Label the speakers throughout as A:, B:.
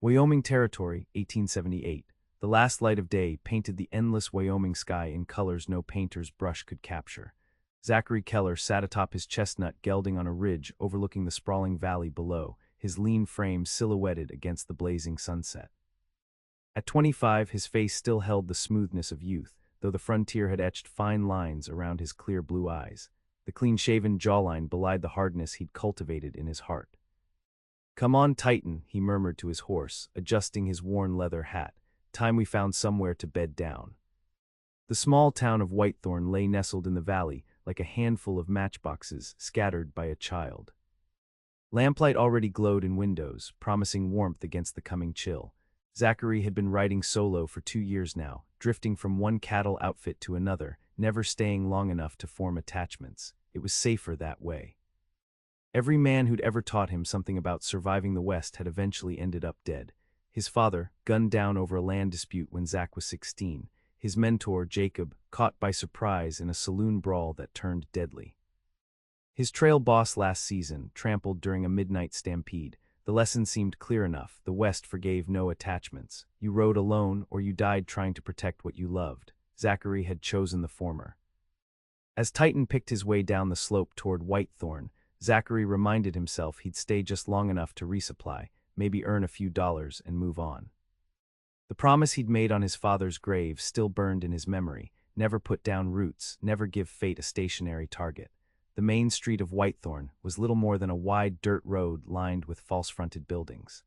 A: Wyoming Territory, 1878. The last light of day painted the endless Wyoming sky in colors no painter's brush could capture. Zachary Keller sat atop his chestnut gelding on a ridge overlooking the sprawling valley below, his lean frame silhouetted against the blazing sunset. At 25, his face still held the smoothness of youth, though the frontier had etched fine lines around his clear blue eyes. The clean-shaven jawline belied the hardness he'd cultivated in his heart. "Come on, Titan," he murmured to his horse, adjusting his worn leather hat. "Time we found somewhere to bed down." The small town of Whitethorn lay nestled in the valley, like a handful of matchboxes scattered by a child. Lamplight already glowed in windows, promising warmth against the coming chill. Zachary had been riding solo for 2 years now, drifting from one cattle outfit to another, never staying long enough to form attachments. It was safer that way. Every man who'd ever taught him something about surviving the West had eventually ended up dead. His father, gunned down over a land dispute when Zach was 16. His mentor, Jacob, caught by surprise in a saloon brawl that turned deadly. His trail boss last season, trampled during a midnight stampede. The lesson seemed clear enough. The West forgave no attachments. You rode alone or you died trying to protect what you loved. Zachary had chosen the former. As Titan picked his way down the slope toward Whitethorn, Zachary reminded himself he'd stay just long enough to resupply, maybe earn a few dollars and move on. The promise he'd made on his father's grave still burned in his memory: never put down roots, never give fate a stationary target. The main street of Whitethorn was little more than a wide dirt road lined with false-fronted buildings.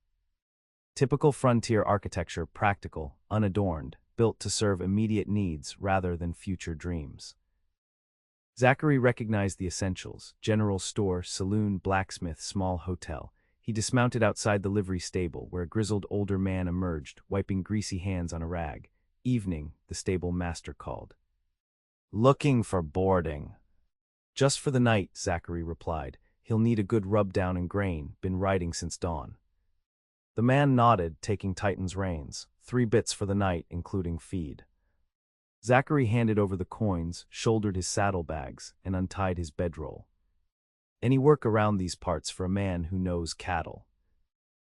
A: Typical frontier architecture, practical, unadorned, built to serve immediate needs rather than future dreams. Zachary recognized the essentials: general store, saloon, blacksmith, small hotel. He dismounted outside the livery stable, where a grizzled older man emerged, wiping greasy hands on a rag. "Evening," the stable master called. "Looking for boarding." "Just for the night," Zachary replied. "He'll need a good rub-down and grain, been riding since dawn." The man nodded, taking Titan's reins. 3 bits for the night, including feed." Zachary handed over the coins, shouldered his saddlebags, and untied his bedroll. "Any work around these parts for a man who knows cattle?"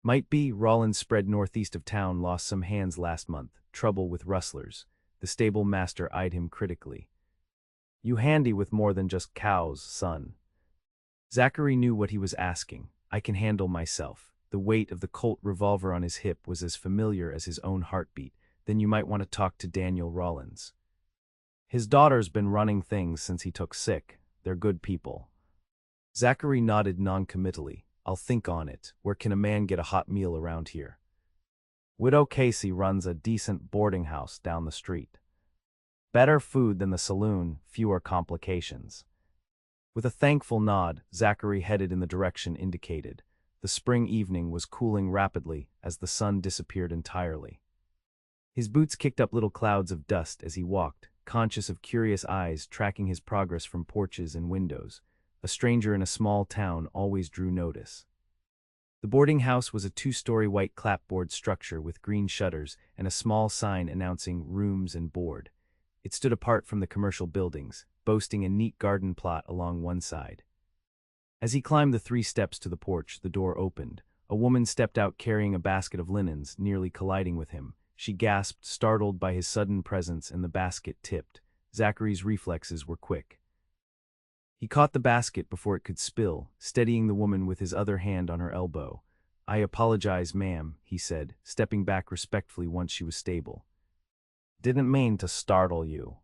A: "Might be. Rawlins spread northeast of town lost some hands last month. Trouble with rustlers." The stable master eyed him critically. "You handy with more than just cows, son?" Zachary knew what he was asking. "I can handle myself." The weight of the Colt revolver on his hip was as familiar as his own heartbeat. "Then you might want to talk to Daniel Rawlins. His daughter's been running things since he took sick. They're good people." Zachary nodded noncommittally. "I'll think on it. Where can a man get a hot meal around here?" "Widow Casey runs a decent boarding house down the street. Better food than the saloon, fewer complications." With a thankful nod, Zachary headed in the direction indicated. The spring evening was cooling rapidly as the sun disappeared entirely. His boots kicked up little clouds of dust as he walked, conscious of curious eyes tracking his progress from porches and windows. A stranger in a small town always drew notice. The boarding house was a 2-story white clapboard structure with green shutters and a small sign announcing rooms and board. It stood apart from the commercial buildings, boasting a neat garden plot along one side. As he climbed the 3 steps to the porch, the door opened. A woman stepped out carrying a basket of linens, nearly colliding with him. She gasped, startled by his sudden presence, and the basket tipped. Zachary's reflexes were quick. He caught the basket before it could spill, steadying the woman with his other hand on her elbow. "I apologize, ma'am," he said, stepping back respectfully once she was stable. "Didn't mean to startle you."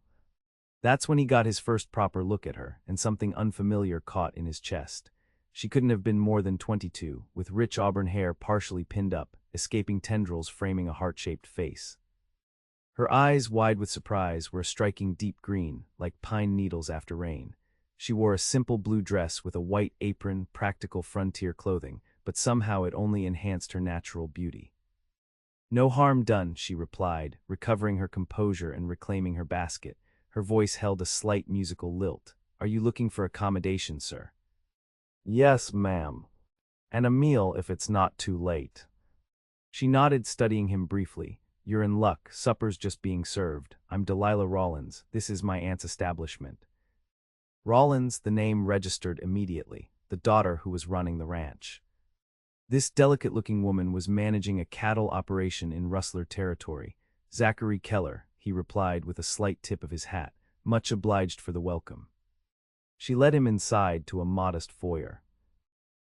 A: That's when he got his first proper look at her, and something unfamiliar caught in his chest. She couldn't have been more than 22, with rich auburn hair partially pinned up, escaping tendrils framing a heart-shaped face. Her eyes, wide with surprise, were a striking deep green, like pine needles after rain. She wore a simple blue dress with a white apron, practical frontier clothing, but somehow it only enhanced her natural beauty. "No harm done," she replied, recovering her composure and reclaiming her basket. Her voice held a slight musical lilt. "Are you looking for accommodation, sir?" "Yes, ma'am. And a meal if it's not too late." She nodded, studying him briefly. "You're in luck. Supper's just being served. I'm Delilah Rawlins. This is my aunt's establishment." Rawlins, the name registered immediately, the daughter who was running the ranch. This delicate-looking woman was managing a cattle operation in Rustler Territory. Zachary Keller, he replied with a slight tip of his hat, much obliged for the welcome. She led him inside to a modest foyer.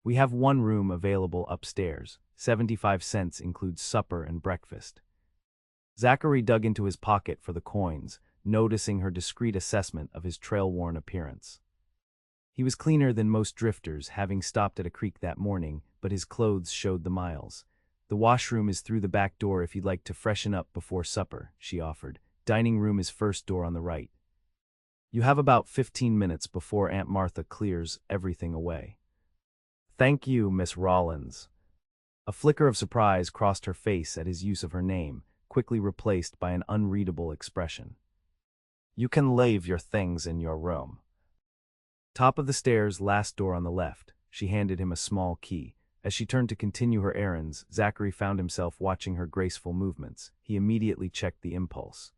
A: We have one room available upstairs. 75 cents includes supper and breakfast. Zachary dug into his pocket for the coins, noticing her discreet assessment of his trail-worn appearance. He was cleaner than most drifters, having stopped at a creek that morning, but his clothes showed the miles. The washroom is through the back door if you'd like to freshen up before supper, she offered. Dining room is first door on the right. You have about 15 minutes before Aunt Martha clears everything away. Thank you, Miss Rawlins. A flicker of surprise crossed her face at his use of her name, quickly replaced by an unreadable expression. You can leave your things in your room. Top of the stairs, last door on the left. She handed him a small key. As she turned to continue her errands, Zachary found himself watching her graceful movements. He immediately checked the impulse.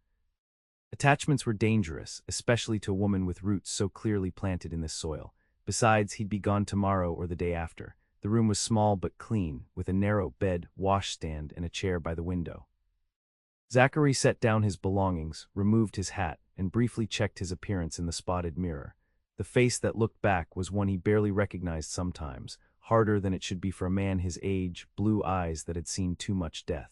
A: Attachments were dangerous, especially to a woman with roots so clearly planted in this soil. Besides, he'd be gone tomorrow or the day after. The room was small but clean, with a narrow bed, washstand, and a chair by the window. Zachary set down his belongings, removed his hat, and briefly checked his appearance in the spotted mirror. The face that looked back was one he barely recognized sometimes, harder than it should be for a man his age, blue eyes that had seen too much death.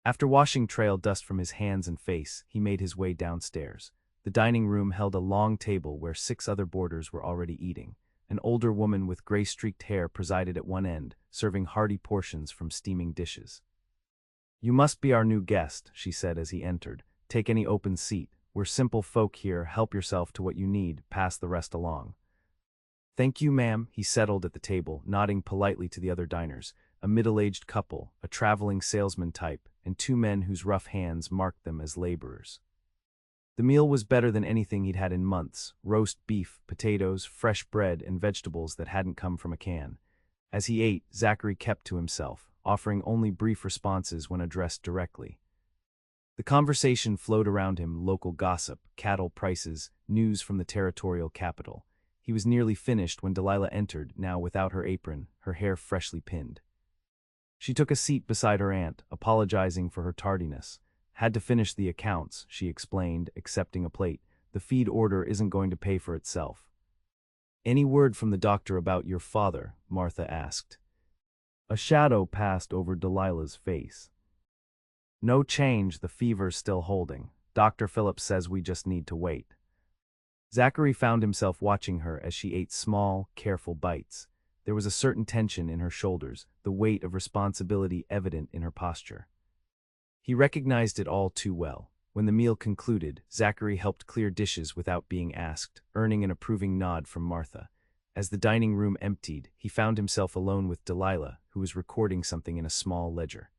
A: After washing trail dust from his hands and face, he made his way downstairs. The dining room held a long table where 6 other boarders were already eating. An older woman with gray-streaked hair presided at one end, serving hearty portions from steaming dishes. You must be our new guest, she said as he entered. Take any open seat. We're simple folk here. Help yourself to what you need. Pass the rest along. Thank you, ma'am, he settled at the table, nodding politely to the other diners. A middle-aged couple, a traveling salesman type, and 2 men whose rough hands marked them as laborers. The meal was better than anything he'd had in months: roast beef, potatoes, fresh bread, and vegetables that hadn't come from a can. As he ate, Zachary kept to himself, offering only brief responses when addressed directly. The conversation flowed around him: local gossip, cattle prices, news from the territorial capital. He was nearly finished when Delilah entered, now without her apron, her hair freshly pinned. She took a seat beside her aunt, apologizing for her tardiness. Had to finish the accounts, she explained, accepting a plate. The feed order isn't going to pay for itself. Any word from the doctor about your father? Martha asked. A shadow passed over Delilah's face. No change, the fever's still holding. Dr. Phillips says we just need to wait. Zachary found himself watching her as she ate small, careful bites. There was a certain tension in her shoulders, the weight of responsibility evident in her posture. He recognized it all too well. When the meal concluded, Zachary helped clear dishes without being asked, earning an approving nod from Martha. As the dining room emptied, he found himself alone with Delilah, who was recording something in a small ledger.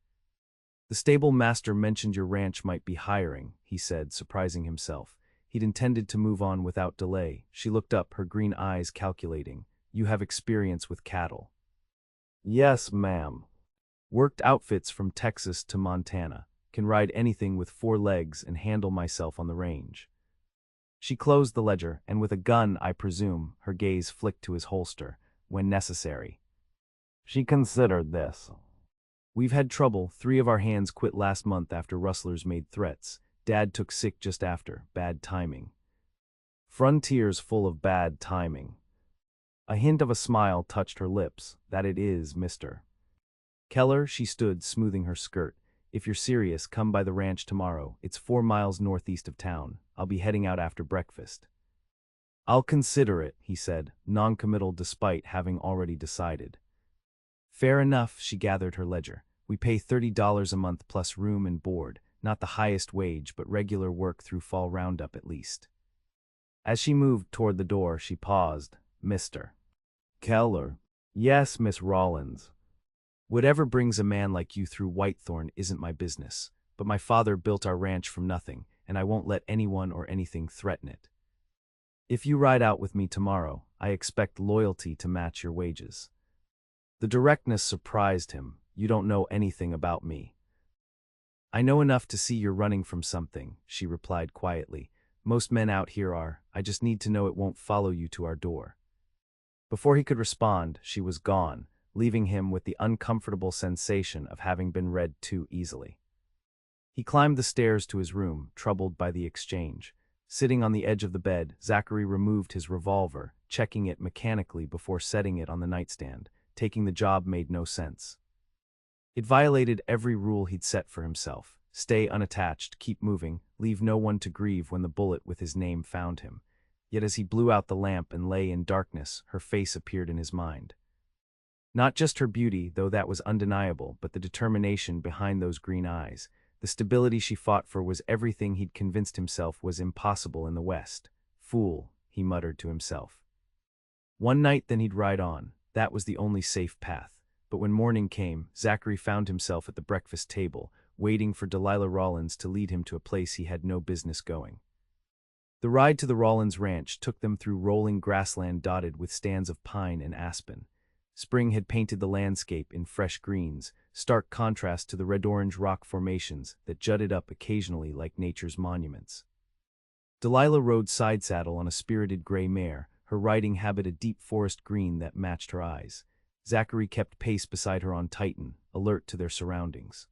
A: The stable master mentioned your ranch might be hiring, he said, surprising himself. He'd intended to move on without delay. She looked up, her green eyes calculating. You have experience with cattle? Yes, ma'am. Worked outfits from Texas to Montana. Can ride anything with 4 legs and handle myself on the range. She closed the ledger, and with a gun, I presume, her gaze flicked to his holster, when necessary. She considered this. We've had trouble. 3 of our hands quit last month after rustlers made threats. Dad took sick just after. Bad timing. Frontier's full of bad timing. A hint of a smile touched her lips. That it is, Mr. Keller. She stood, smoothing her skirt. If you're serious, come by the ranch tomorrow. It's 4 miles northeast of town. I'll be heading out after breakfast. I'll consider it, he said, non-committal despite having already decided. Fair enough, she gathered her ledger. We pay $30 a month plus room and board, not the highest wage but regular work through fall roundup at least. As she moved toward the door, she paused. Mr. Keller. Yes, Miss Rawlins. Whatever brings a man like you through Whitethorn isn't my business, but my father built our ranch from nothing, and I won't let anyone or anything threaten it. If you ride out with me tomorrow, I expect loyalty to match your wages. The directness surprised him. You don't know anything about me. I know enough to see you're running from something, she replied quietly. Most men out here are. I just need to know it won't follow you to our door. Before he could respond, she was gone, leaving him with the uncomfortable sensation of having been read too easily. He climbed the stairs to his room, troubled by the exchange. Sitting on the edge of the bed, Zachary removed his revolver, checking it mechanically before setting it on the nightstand. Taking the job made no sense. It violated every rule he'd set for himself. Stay unattached, keep moving, leave no one to grieve when the bullet with his name found him. Yet as he blew out the lamp and lay in darkness, her face appeared in his mind. Not just her beauty, though that was undeniable, but the determination behind those green eyes. The stability she fought for was everything he'd convinced himself was impossible in the West. Fool, he muttered to himself. One night then he'd ride on. That was the only safe path. But when morning came, Zachary found himself at the breakfast table, waiting for Delilah Rawlins to lead him to a place he had no business going. The ride to the Rawlins ranch took them through rolling grassland dotted with stands of pine and aspen. Spring had painted the landscape in fresh greens, stark contrast to the red-orange rock formations that jutted up occasionally like nature's monuments. Delilah rode side-saddle on a spirited gray mare, her riding habit a deep forest green that matched her eyes. Zachary kept pace beside her on Titan, alert to their surroundings.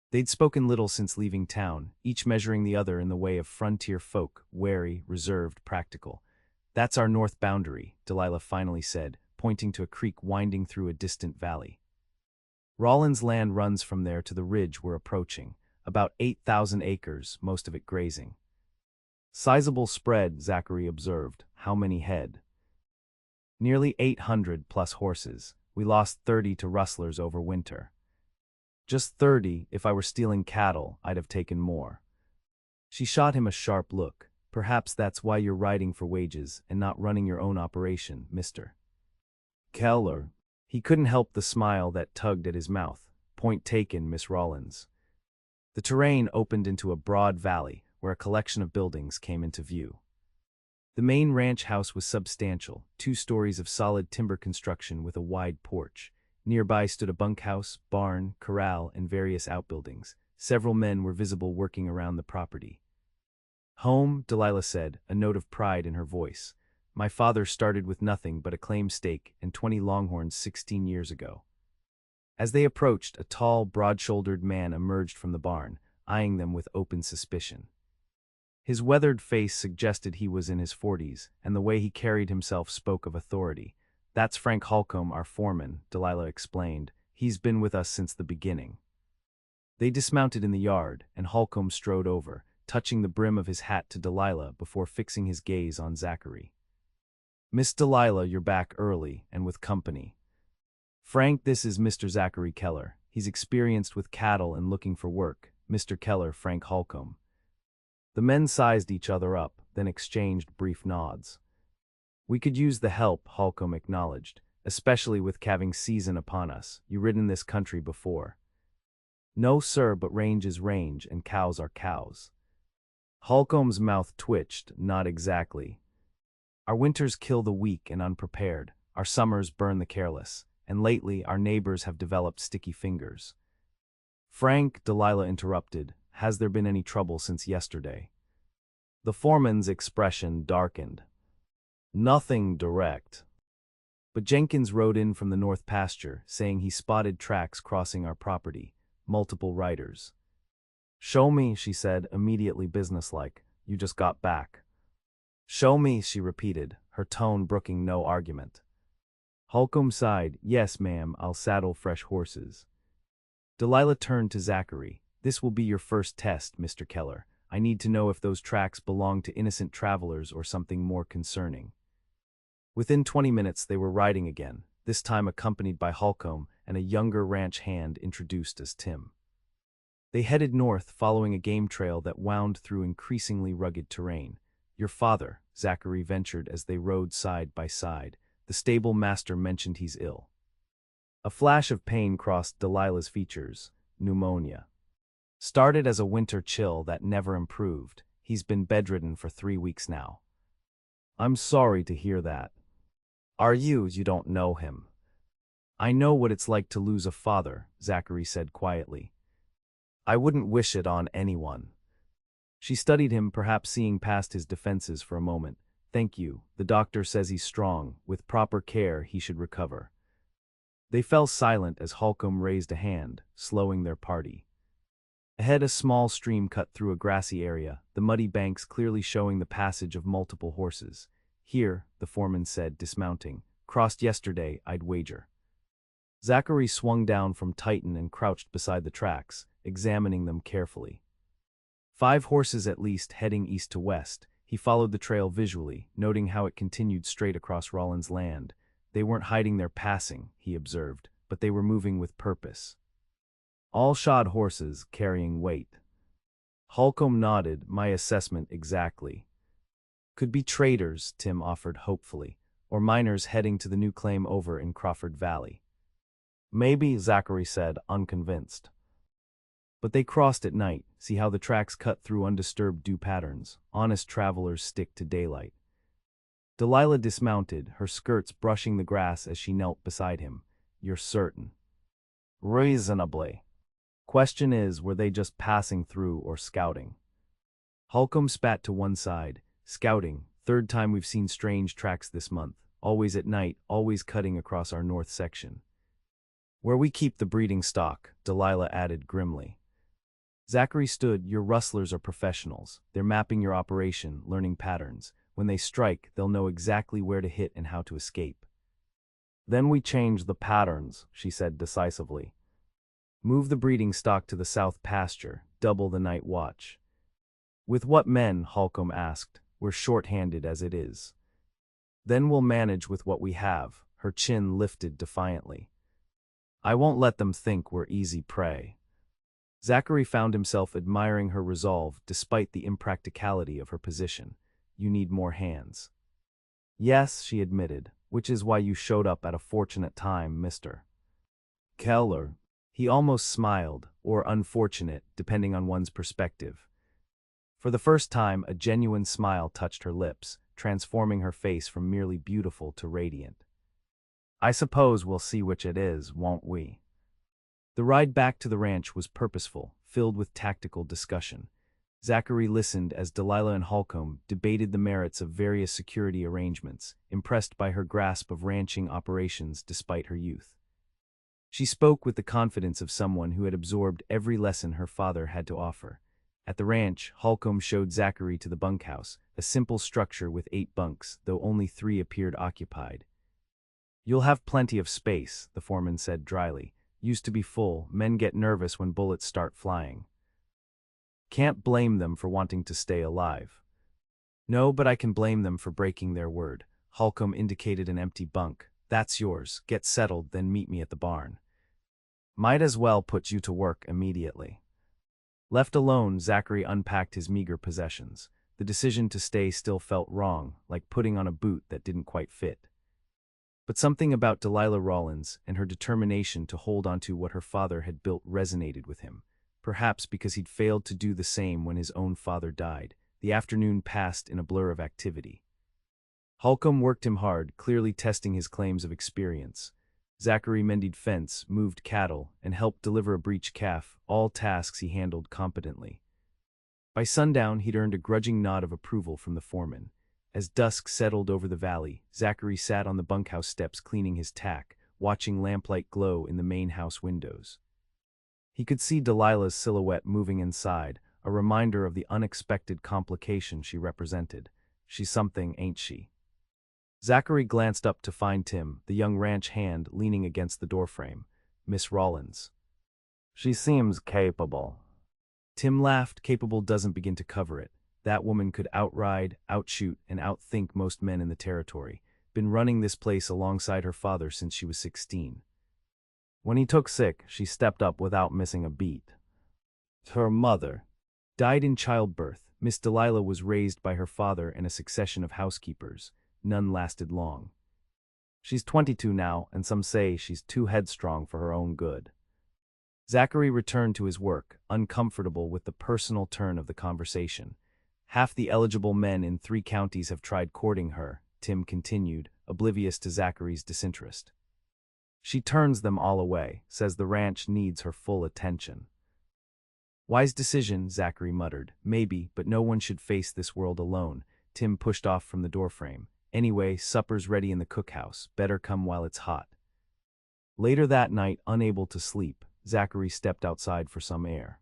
A: They'd spoken little since leaving town, each measuring the other in the way of frontier folk, wary, reserved, practical. "That's our north boundary," Delilah finally said, pointing to a creek winding through a distant valley. Rawlins' land runs from there to the ridge we're approaching, about 8,000 acres, most of it grazing. "Sizable spread," Zachary observed. "How many head?" "Nearly 800 plus horses. We lost 30 to rustlers over winter." "Just 30. If I were stealing cattle, I'd have taken more." She shot him a sharp look. "Perhaps that's why you're riding for wages and not running your own operation, Mr. Keller." He couldn't help the smile that tugged at his mouth. "Point taken, Miss Rawlins." The terrain opened into a broad valley, where a collection of buildings came into view. The main ranch house was substantial, 2 stories of solid timber construction with a wide porch. Nearby stood a bunkhouse, barn, corral, and various outbuildings. Several men were visible working around the property. "Home," Delilah said, a note of pride in her voice. "My father started with nothing but a claim stake and 20 longhorns 16 years ago." As they approached, a tall, broad-shouldered man emerged from the barn, eyeing them with open suspicion. His weathered face suggested he was in his 40s, and the way he carried himself spoke of authority. "That's Frank Holcomb, our foreman," Delilah explained. "He's been with us since the beginning." They dismounted in the yard, and Holcomb strode over, touching the brim of his hat to Delilah before fixing his gaze on Zachary. "Miss Delilah, you're back early, and with company. Frank, this is Mr. Zachary Keller. He's experienced with cattle and looking for work. Mr. Keller, Frank Holcomb." The men sized each other up, then exchanged brief nods. "We could use the help," Holcomb acknowledged, "especially with calving season upon us. You ridden this country before?" "No, sir, but range is range, and cows are cows." Holcomb's mouth twitched. "Not exactly. Our winters kill the weak and unprepared, our summers burn the careless, and lately our neighbors have developed sticky fingers." "Frank," Delilah interrupted, "has there been any trouble since yesterday?" The foreman's expression darkened. "Nothing direct. But Jenkins rode in from the north pasture, saying he spotted tracks crossing our property, multiple riders." "Show me," she said, immediately businesslike. "You just got back." "Show me," she repeated, her tone brooking no argument. Holcomb sighed. "Yes, ma'am, I'll saddle fresh horses." Delilah turned to Zachary. "This will be your first test, Mr. Keller. I need to know if those tracks belong to innocent travelers or something more concerning." Within 20 minutes they were riding again, this time accompanied by Holcomb and a younger ranch hand introduced as Tim. They headed north, following a game trail that wound through increasingly rugged terrain. "Your father," Zachary ventured as they rode side by side. "The stable master mentioned he's ill." A flash of pain crossed Delilah's features. "Pneumonia. Started as a winter chill that never improved. He's been bedridden for 3 weeks now." "I'm sorry to hear that." You don't know him." "I know what it's like to lose a father," Zachary said quietly. "I wouldn't wish it on anyone." She studied him, perhaps seeing past his defenses for a moment. "Thank you. The doctor says he's strong. With proper care, he should recover." They fell silent as Holcomb raised a hand, slowing their party. Ahead, a small stream cut through a grassy area, the muddy banks clearly showing the passage of multiple horses. Here, the foreman said, dismounting. Crossed yesterday, I'd wager. Zachary swung down from Titan and crouched beside the tracks, examining them carefully. 5 horses at least heading east to west. He followed the trail visually, noting how it continued straight across Rawlins' land. They weren't hiding their passing, he observed, but they were moving with purpose. All shod horses, carrying weight. Holcomb nodded, my assessment exactly. Could be traders, Tim offered hopefully, or miners heading to the new claim over in Crawford Valley. Maybe, Zachary said, unconvinced. But they crossed at night, see how the tracks cut through undisturbed dew patterns. Honest travelers stick to daylight. Delilah dismounted, her skirts brushing the grass as she knelt beside him. You're certain? Reasonably. Question is, were they just passing through or scouting? Holcomb spat to one side. Scouting, 3rd time we've seen strange tracks this month. Always at night, always cutting across our north section. Where we keep the breeding stock, Delilah added grimly. Zachary stood, your rustlers are professionals. They're mapping your operation, learning patterns. When they strike, they'll know exactly where to hit and how to escape. Then we change the patterns, she said decisively. Move the breeding stock to the south pasture, double the night watch. With what men, Holcomb asked, we're short-handed as it is. Then we'll manage with what we have, her chin lifted defiantly. I won't let them think we're easy prey. Zachary found himself admiring her resolve despite the impracticality of her position. You need more hands. Yes, she admitted, which is why you showed up at a fortunate time, Mr. Keller. He almost smiled, or unfortunate, depending on one's perspective. For the first time, a genuine smile touched her lips, transforming her face from merely beautiful to radiant. I suppose we'll see which it is, won't we? The ride back to the ranch was purposeful, filled with tactical discussion. Zachary listened as Delilah and Holcomb debated the merits of various security arrangements, impressed by her grasp of ranching operations despite her youth. She spoke with the confidence of someone who had absorbed every lesson her father had to offer. At the ranch, Holcomb showed Zachary to the bunkhouse, a simple structure with 8 bunks, though only 3 appeared occupied. You'll have plenty of space, the foreman said dryly. Used to be full, men get nervous when bullets start flying. Can't blame them for wanting to stay alive. No, but I can blame them for breaking their word. Holcomb indicated an empty bunk. That's yours. Get settled, then meet me at the barn. Might as well put you to work immediately. Left alone, Zachary unpacked his meager possessions. The decision to stay still felt wrong, like putting on a boot that didn't quite fit. But something about Delilah Rawlins and her determination to hold onto what her father had built resonated with him. Perhaps because he'd failed to do the same when his own father died. The afternoon passed in a blur of activity. Holcomb worked him hard, clearly testing his claims of experience. Zachary mended fence, moved cattle, and helped deliver a breech calf, all tasks he handled competently. By sundown, he'd earned a grudging nod of approval from the foreman. As dusk settled over the valley, Zachary sat on the bunkhouse steps cleaning his tack, watching lamplight glow in the main house windows. He could see Delilah's silhouette moving inside, a reminder of the unexpected complication she represented. She's something, ain't she? Zachary glanced up to find Tim, the young ranch hand, leaning against the doorframe. Miss Rawlins. She seems capable. Tim laughed. Capable doesn't begin to cover it. That woman could outride, outshoot, and outthink most men in the territory. Been running this place alongside her father since she was 16. When he took sick, she stepped up without missing a beat. Her mother died in childbirth. Miss Delilah was raised by her father and a succession of housekeepers. None lasted long. She's 22 now, and some say she's too headstrong for her own good. Zachary returned to his work, uncomfortable with the personal turn of the conversation. Half the eligible men in 3 counties have tried courting her, Tim continued, oblivious to Zachary's disinterest. She turns them all away, says the ranch needs her full attention. Wise decision, Zachary muttered. Maybe, but no one should face this world alone. Tim pushed off from the doorframe. Anyway, supper's ready in the cookhouse. Better come while it's hot. Later that night, unable to sleep, Zachary stepped outside for some air.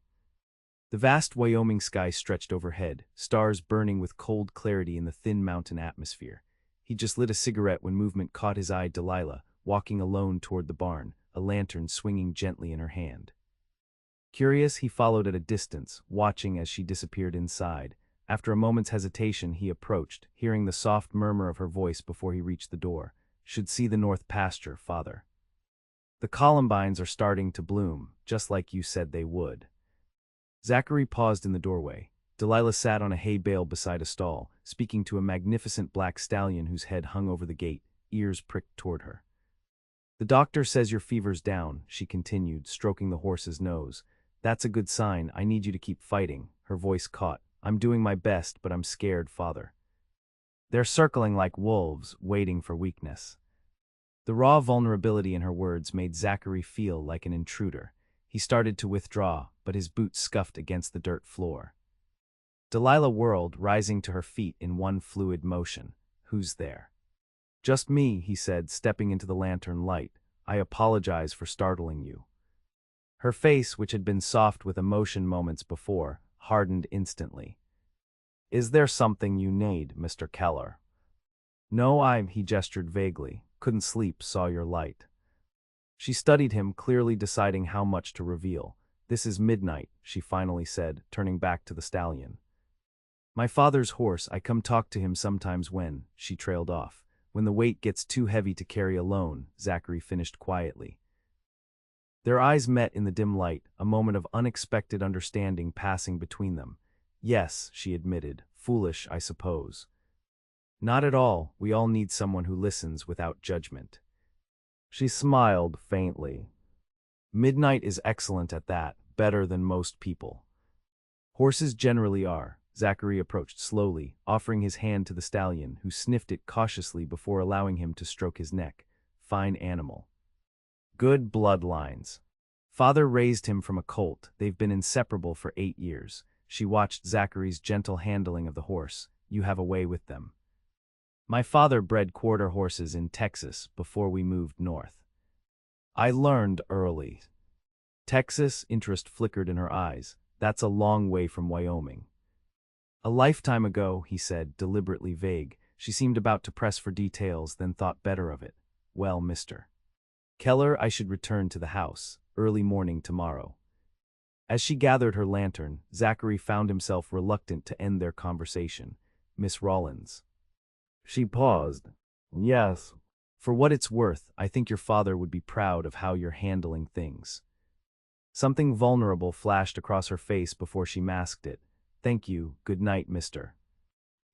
A: The vast Wyoming sky stretched overhead, stars burning with cold clarity in the thin mountain atmosphere. He just lit a cigarette when movement caught his eye. Delilah, walking alone toward the barn, a lantern swinging gently in her hand. Curious, he followed at a distance, watching as she disappeared inside. After a moment's hesitation, he approached, hearing the soft murmur of her voice before he reached the door. "Should see the north pasture, Father. The columbines are starting to bloom, just like you said they would." Zachary paused in the doorway. Delilah sat on a hay bale beside a stall, speaking to a magnificent black stallion whose head hung over the gate, ears pricked toward her. "The doctor says your fever's down," she continued, stroking the horse's nose. "That's a good sign. I need you to keep fighting." Her voice caught. "I'm doing my best, but I'm scared, Father. They're circling like wolves, waiting for weakness." The raw vulnerability in her words made Zachary feel like an intruder. He started to withdraw, but his boots scuffed against the dirt floor. Delilah whirled, rising to her feet in one fluid motion. "Who's there?" "Just me," he said, stepping into the lantern light. "I apologize for startling you." Her face, which had been soft with emotion moments before, hardened instantly. "Is there something you need, Mr. Keller?" "No, he gestured vaguely. "Couldn't sleep, saw your light." She studied him, clearly deciding how much to reveal. "This is midnight," she finally said, turning back to the stallion. "My father's horse, I come talk to him sometimes when," she trailed off. "When the weight gets too heavy to carry alone," Zachary finished quietly. Their eyes met in the dim light, a moment of unexpected understanding passing between them. "Yes," she admitted, "foolish, I suppose." "Not at all. We all need someone who listens without judgment." She smiled faintly. "Midnight is excellent at that, better than most people." "Horses generally are." Zachary approached slowly, offering his hand to the stallion, who sniffed it cautiously before allowing him to stroke his neck. "Fine animal. Good bloodlines. Father raised him from a colt. They've been inseparable for 8 years." She watched Zachary's gentle handling of the horse. "You have a way with them." "My father bred quarter horses in Texas before we moved north. I learned early." "Texas?" Interest flickered in her eyes. "That's a long way from Wyoming." "A lifetime ago," he said, deliberately vague. She seemed about to press for details, then thought better of it. "Well, Mr. Keller, I should return to the house, early morning tomorrow." As she gathered her lantern, Zachary found himself reluctant to end their conversation. "Miss Rawlins." She paused. "Yes." "For what it's worth, I think your father would be proud of how you're handling things." Something vulnerable flashed across her face before she masked it. "Thank you, good night, Mr.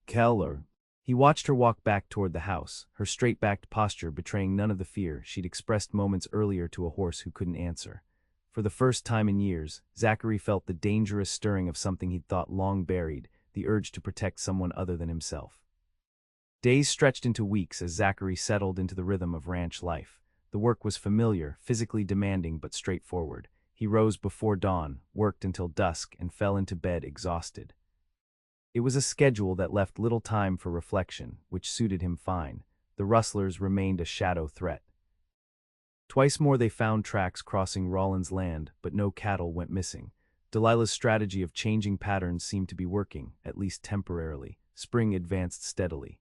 A: Keller." He watched her walk back toward the house, her straight-backed posture betraying none of the fear she'd expressed moments earlier to a horse who couldn't answer. For the first time in years, Zachary felt the dangerous stirring of something he'd thought long buried, the urge to protect someone other than himself. Days stretched into weeks as Zachary settled into the rhythm of ranch life. The work was familiar, physically demanding but straightforward. He rose before dawn, worked until dusk, and fell into bed exhausted. It was a schedule that left little time for reflection, which suited him fine. The rustlers remained a shadow threat. Twice more they found tracks crossing Rawlins' land, but no cattle went missing. Delilah's strategy of changing patterns seemed to be working, at least temporarily. Spring advanced steadily.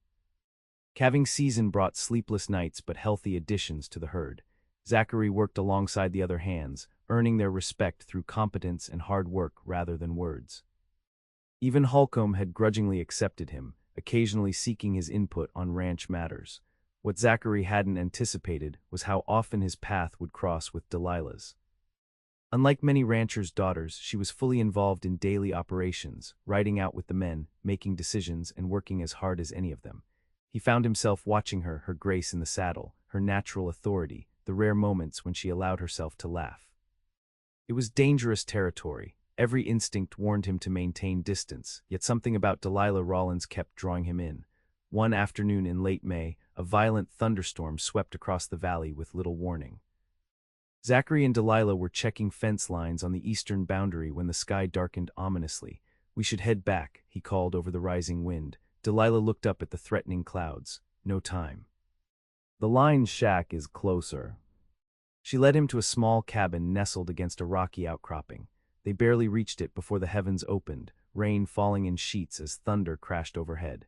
A: Calving season brought sleepless nights but healthy additions to the herd. Zachary worked alongside the other hands, earning their respect through competence and hard work rather than words. Even Holcomb had grudgingly accepted him, occasionally seeking his input on ranch matters. What Zachary hadn't anticipated was how often his path would cross with Delilah's. Unlike many ranchers' daughters, she was fully involved in daily operations, riding out with the men, making decisions, and working as hard as any of them. He found himself watching her, her grace in the saddle, her natural authority, the rare moments when she allowed herself to laugh. It was dangerous territory. Every instinct warned him to maintain distance, yet something about Delilah Rawlins kept drawing him in. One afternoon in late May, a violent thunderstorm swept across the valley with little warning. Zachary and Delilah were checking fence lines on the eastern boundary when the sky darkened ominously. "We should head back," he called over the rising wind. Delilah looked up at the threatening clouds. "No time." "The line shack is closer." She led him to a small cabin nestled against a rocky outcropping. They barely reached it before the heavens opened, rain falling in sheets as thunder crashed overhead.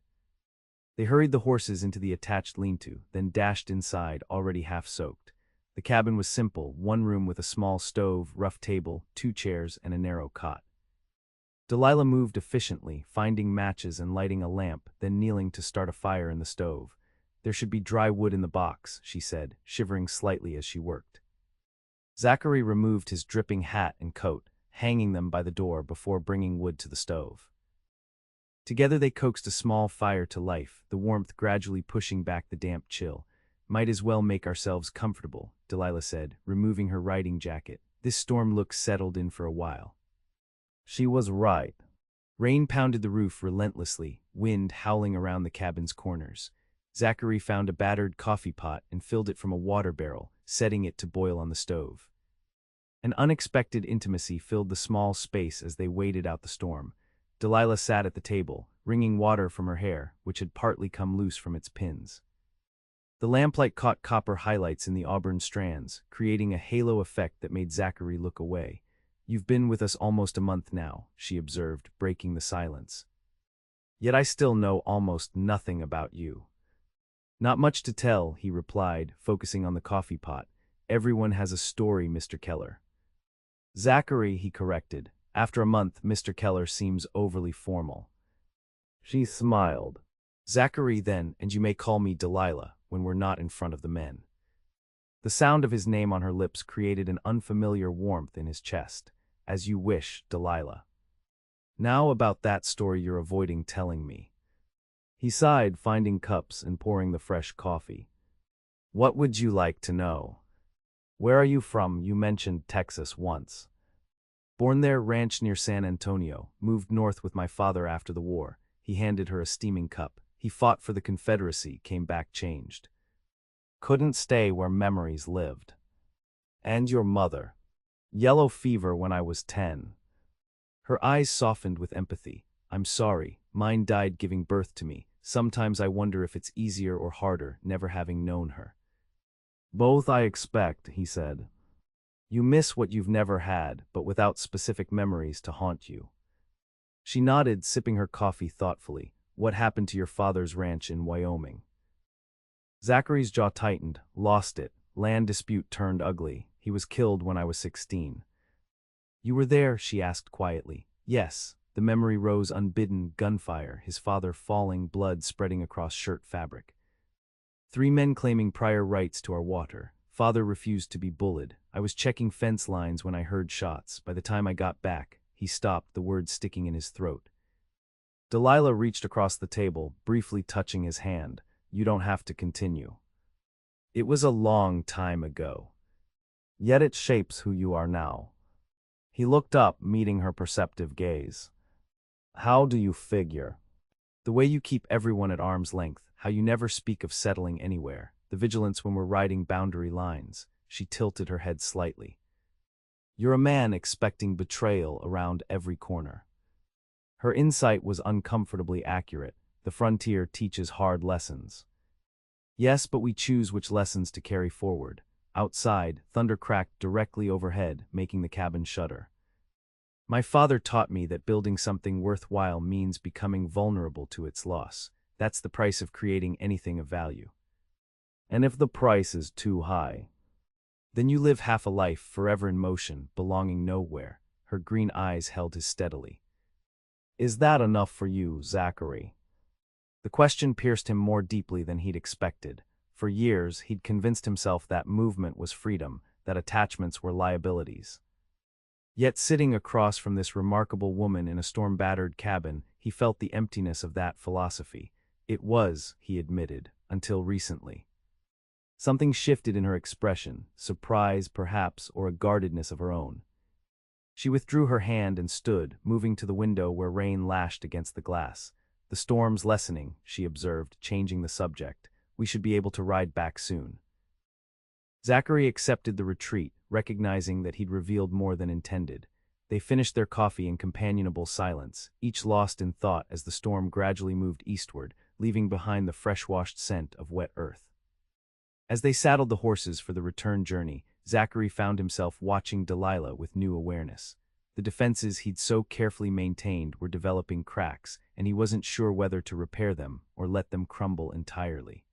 A: They hurried the horses into the attached lean-to, then dashed inside, already half-soaked. The cabin was simple, one room with a small stove, rough table, 2 chairs, and a narrow cot. Delilah moved efficiently, finding matches and lighting a lamp, then kneeling to start a fire in the stove. There should be dry wood in the box, she said, shivering slightly as she worked. Zachary removed his dripping hat and coat, hanging them by the door before bringing wood to the stove. Together they coaxed a small fire to life, the warmth gradually pushing back the damp chill. "Might as well make ourselves comfortable," Delilah said, removing her riding jacket. "This storm looks settled in for a while." She was right. Rain pounded the roof relentlessly, wind howling around the cabin's corners. Zachary found a battered coffee pot and filled it from a water barrel, setting it to boil on the stove. An unexpected intimacy filled the small space as they waited out the storm. Delilah sat at the table, wringing water from her hair, which had partly come loose from its pins. The lamplight caught copper highlights in the auburn strands, creating a halo effect that made Zachary look away. "You've been with us almost a month now," she observed, breaking the silence. "Yet I still know almost nothing about you." "Not much to tell," he replied, focusing on the coffee pot. "Everyone has a story, Mr. Keller." "Zachary," he corrected. "After a month, Mr. Keller seems overly formal." She smiled. "Zachary then, and you may call me Delilah, when we're not in front of the men." The sound of his name on her lips created an unfamiliar warmth in his chest. "As you wish, Delilah." "Now about that story you're avoiding telling me." He sighed, finding cups and pouring the fresh coffee. "What would you like to know?" "Where are you from? You mentioned Texas once." "Born there, ranch near San Antonio, moved north with my father after the war." He handed her a steaming cup. "He fought for the Confederacy, came back changed. Couldn't stay where memories lived." "And your mother?" "Yellow fever when I was 10. Her eyes softened with empathy. "I'm sorry, mine died giving birth to me. Sometimes I wonder if it's easier or harder, never having known her." "Both, I expect," he said. "You miss what you've never had, but without specific memories to haunt you." She nodded, sipping her coffee thoughtfully. "What happened to your father's ranch in Wyoming?" Zachary's jaw tightened. "Lost it. Land dispute turned ugly. He was killed when I was 16. "You were there?" she asked quietly. "Yes." The memory rose unbidden, gunfire, his father falling, blood spreading across shirt fabric. 3 men claiming prior rights to our water. Father refused to be bullied. I was checking fence lines when I heard shots. By the time I got back," he stopped, the words sticking in his throat. Delilah reached across the table, briefly touching his hand. "You don't have to continue. It was a long time ago. Yet it shapes who you are now." He looked up, meeting her perceptive gaze. "How do you figure?" "The way you keep everyone at arm's length, how you never speak of settling anywhere, the vigilance when we're riding boundary lines." She tilted her head slightly. "You're a man expecting betrayal around every corner." Her insight was uncomfortably accurate. The frontier teaches hard lessons. "Yes, but we choose which lessons to carry forward." Outside, thunder cracked directly overhead, making the cabin shudder. "My father taught me that building something worthwhile means becoming vulnerable to its loss. That's the price of creating anything of value." "And if the price is too high?" "Then you live half a life, forever in motion, belonging nowhere." Her green eyes held his steadily. "Is that enough for you, Zachary?" The question pierced him more deeply than he'd expected. For years, he'd convinced himself that movement was freedom, that attachments were liabilities. Yet sitting across from this remarkable woman in a storm-battered cabin, he felt the emptiness of that philosophy. It was, he admitted, until recently. Something shifted in her expression, surprise perhaps, or a guardedness of her own. She withdrew her hand and stood, moving to the window where rain lashed against the glass. "The storm's lessening," she observed, changing the subject. "We should be able to ride back soon." Zachary accepted the retreat, recognizing that he'd revealed more than intended. They finished their coffee in companionable silence, each lost in thought as the storm gradually moved eastward, leaving behind the fresh-washed scent of wet earth. As they saddled the horses for the return journey, Zachary found himself watching Delilah with new awareness. The defenses he'd so carefully maintained were developing cracks, and he wasn't sure whether to repair them or let them crumble entirely.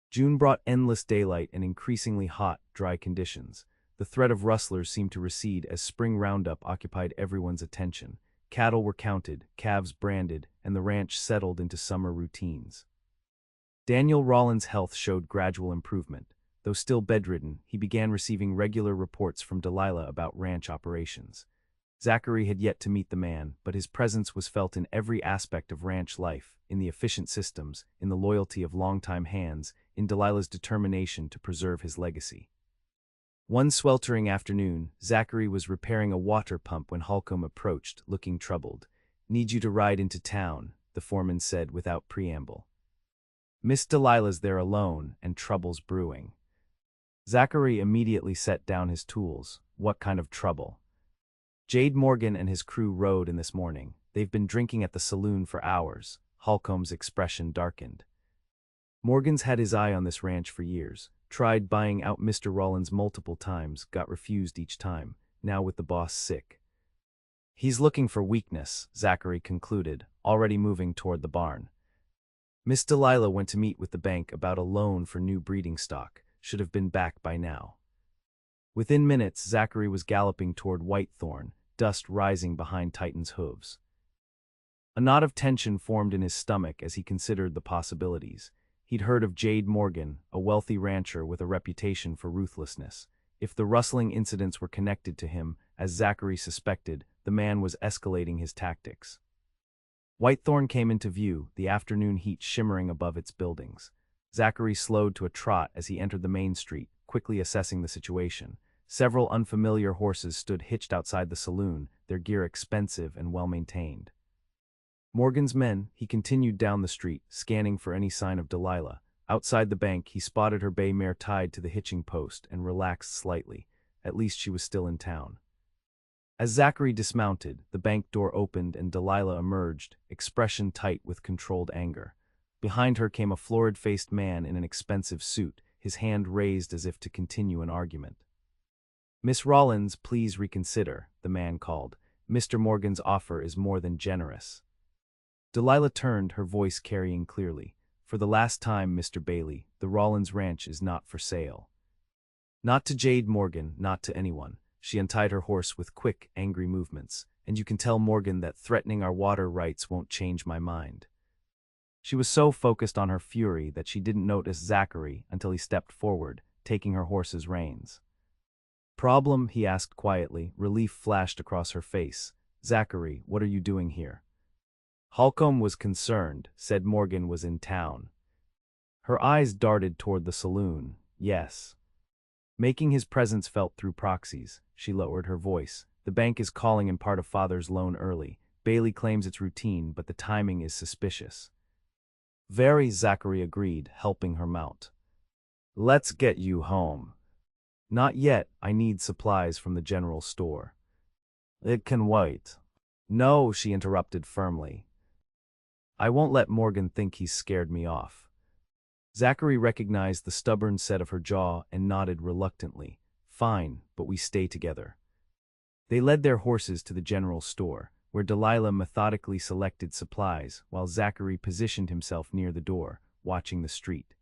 A: June brought endless daylight and increasingly hot, dry conditions. The threat of rustlers seemed to recede as spring roundup occupied everyone's attention. Cattle were counted, calves branded, and the ranch settled into summer routines. Daniel Rawlins' health showed gradual improvement. Though still bedridden, he began receiving regular reports from Delilah about ranch operations. Zachary had yet to meet the man, but his presence was felt in every aspect of ranch life, in the efficient systems, in the loyalty of longtime hands, in Delilah's determination to preserve his legacy. One sweltering afternoon, Zachary was repairing a water pump when Holcomb approached, looking troubled. "Need you to ride into town," the foreman said without preamble. "Miss Delilah's there alone, and trouble's brewing." Zachary immediately set down his tools. "What kind of trouble?" "Jed Morgan and his crew rode in this morning. They've been drinking at the saloon for hours." Holcomb's expression darkened. Morgan's had his eye on this ranch for years. Tried buying out Mr. Rawlins multiple times, got refused each time, now with the boss sick. "He's looking for weakness," Zachary concluded, already moving toward the barn. Miss Delilah went to meet with the bank about a loan for new breeding stock. Should have been back by now. Within minutes, Zachary was galloping toward Whitethorn, dust rising behind Titan's hooves. A knot of tension formed in his stomach as he considered the possibilities. He'd heard of Jed Morgan, a wealthy rancher with a reputation for ruthlessness. If the rustling incidents were connected to him, as Zachary suspected, the man was escalating his tactics. Whitethorn came into view, the afternoon heat shimmering above its buildings. Zachary slowed to a trot as he entered the main street, quickly assessing the situation. Several unfamiliar horses stood hitched outside the saloon, their gear expensive and well-maintained. Morgan's men, he continued down the street, scanning for any sign of Delilah. Outside the bank, he spotted her bay mare tied to the hitching post and relaxed slightly. At least she was still in town. As Zachary dismounted, the bank door opened and Delilah emerged, expression tight with controlled anger. Behind her came a florid-faced man in an expensive suit, his hand raised as if to continue an argument. "Miss Rawlins, please reconsider," the man called. "Mr. Morgan's offer is more than generous." Delilah turned, her voice carrying clearly. "For the last time, Mr. Bailey, the Rawlins ranch is not for sale." "Not to Jed Morgan, not to anyone." She untied her horse with quick, angry movements. "And you can tell Morgan that threatening our water rights won't change my mind." She was so focused on her fury that she didn't notice Zachary until he stepped forward, taking her horse's reins. "Problem?" he asked quietly. Relief flashed across her face. "Zachary, what are you doing here?" Holcomb was concerned, said Morgan was in town. Her eyes darted toward the saloon. "Yes." Making his presence felt through proxies, she lowered her voice. "The bank is calling in part of Father's loan early. Bailey claims it's routine, but the timing is suspicious." "Very," Zachary agreed, helping her mount. "Let's get you home." "Not yet, I need supplies from the general store." "It can wait." "No," she interrupted firmly. "I won't let Morgan think he's scared me off." Zachary recognized the stubborn set of her jaw and nodded reluctantly. "Fine, but we stay together." They led their horses to the general store, where Delilah methodically selected supplies, while Zachary positioned himself near the door, watching the street.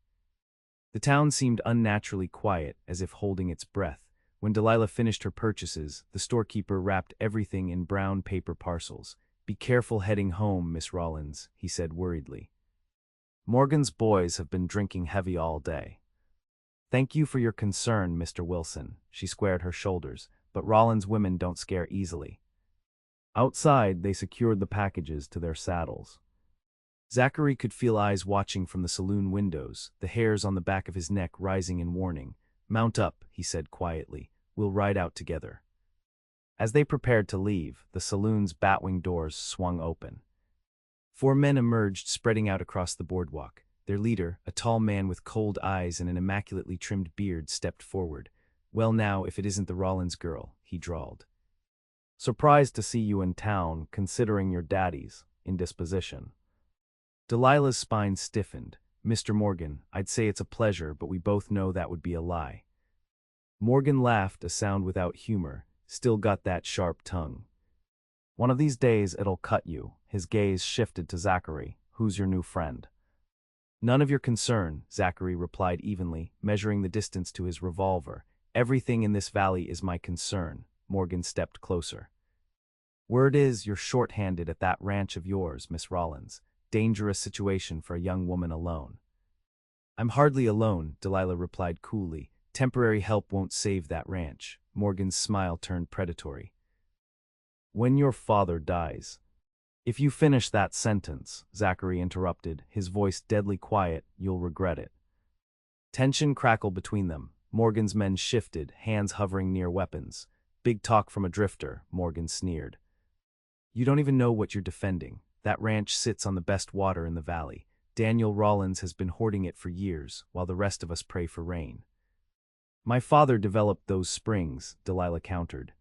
A: The town seemed unnaturally quiet, as if holding its breath. When Delilah finished her purchases, the storekeeper wrapped everything in brown paper parcels. "Be careful heading home, Miss Rawlins," he said worriedly. "Morgan's boys have been drinking heavy all day." "Thank you for your concern, Mr. Wilson." She squared her shoulders, "but Rawlins women don't scare easily." Outside, they secured the packages to their saddles. Zachary could feel eyes watching from the saloon windows, the hairs on the back of his neck rising in warning. "Mount up," he said quietly. "We'll ride out together." As they prepared to leave, the saloon's batwing doors swung open. 4 men emerged, spreading out across the boardwalk. Their leader, a tall man with cold eyes and an immaculately trimmed beard, stepped forward. "Well now, if it isn't the Rawlins girl," he drawled. "Surprised to see you in town, considering your daddy's indisposition." Delilah's spine stiffened. "Mr. Morgan, I'd say it's a pleasure, but we both know that would be a lie." Morgan laughed, a sound without humor, still got that sharp tongue. One of these days it'll cut you. His gaze shifted to Zachary. Who's your new friend? None of your concern, Zachary replied evenly, measuring the distance to his revolver. Everything in this valley is my concern. Morgan stepped closer. Word is you're short-handed at that ranch of yours, Miss Rawlins. Dangerous situation for a young woman alone. I'm hardly alone, Delilah replied coolly. Temporary help won't save that ranch. Morgan's smile turned predatory. When your father dies. If you finish that sentence, Zachary interrupted, his voice deadly quiet, you'll regret it. Tension crackled between them. Morgan's men shifted, hands hovering near weapons. Big talk from a drifter, Morgan sneered. You don't even know what you're defending. That ranch sits on the best water in the valley. Daniel Rawlins has been hoarding it for years, while the rest of us pray for rain. My father developed those springs, Delilah countered.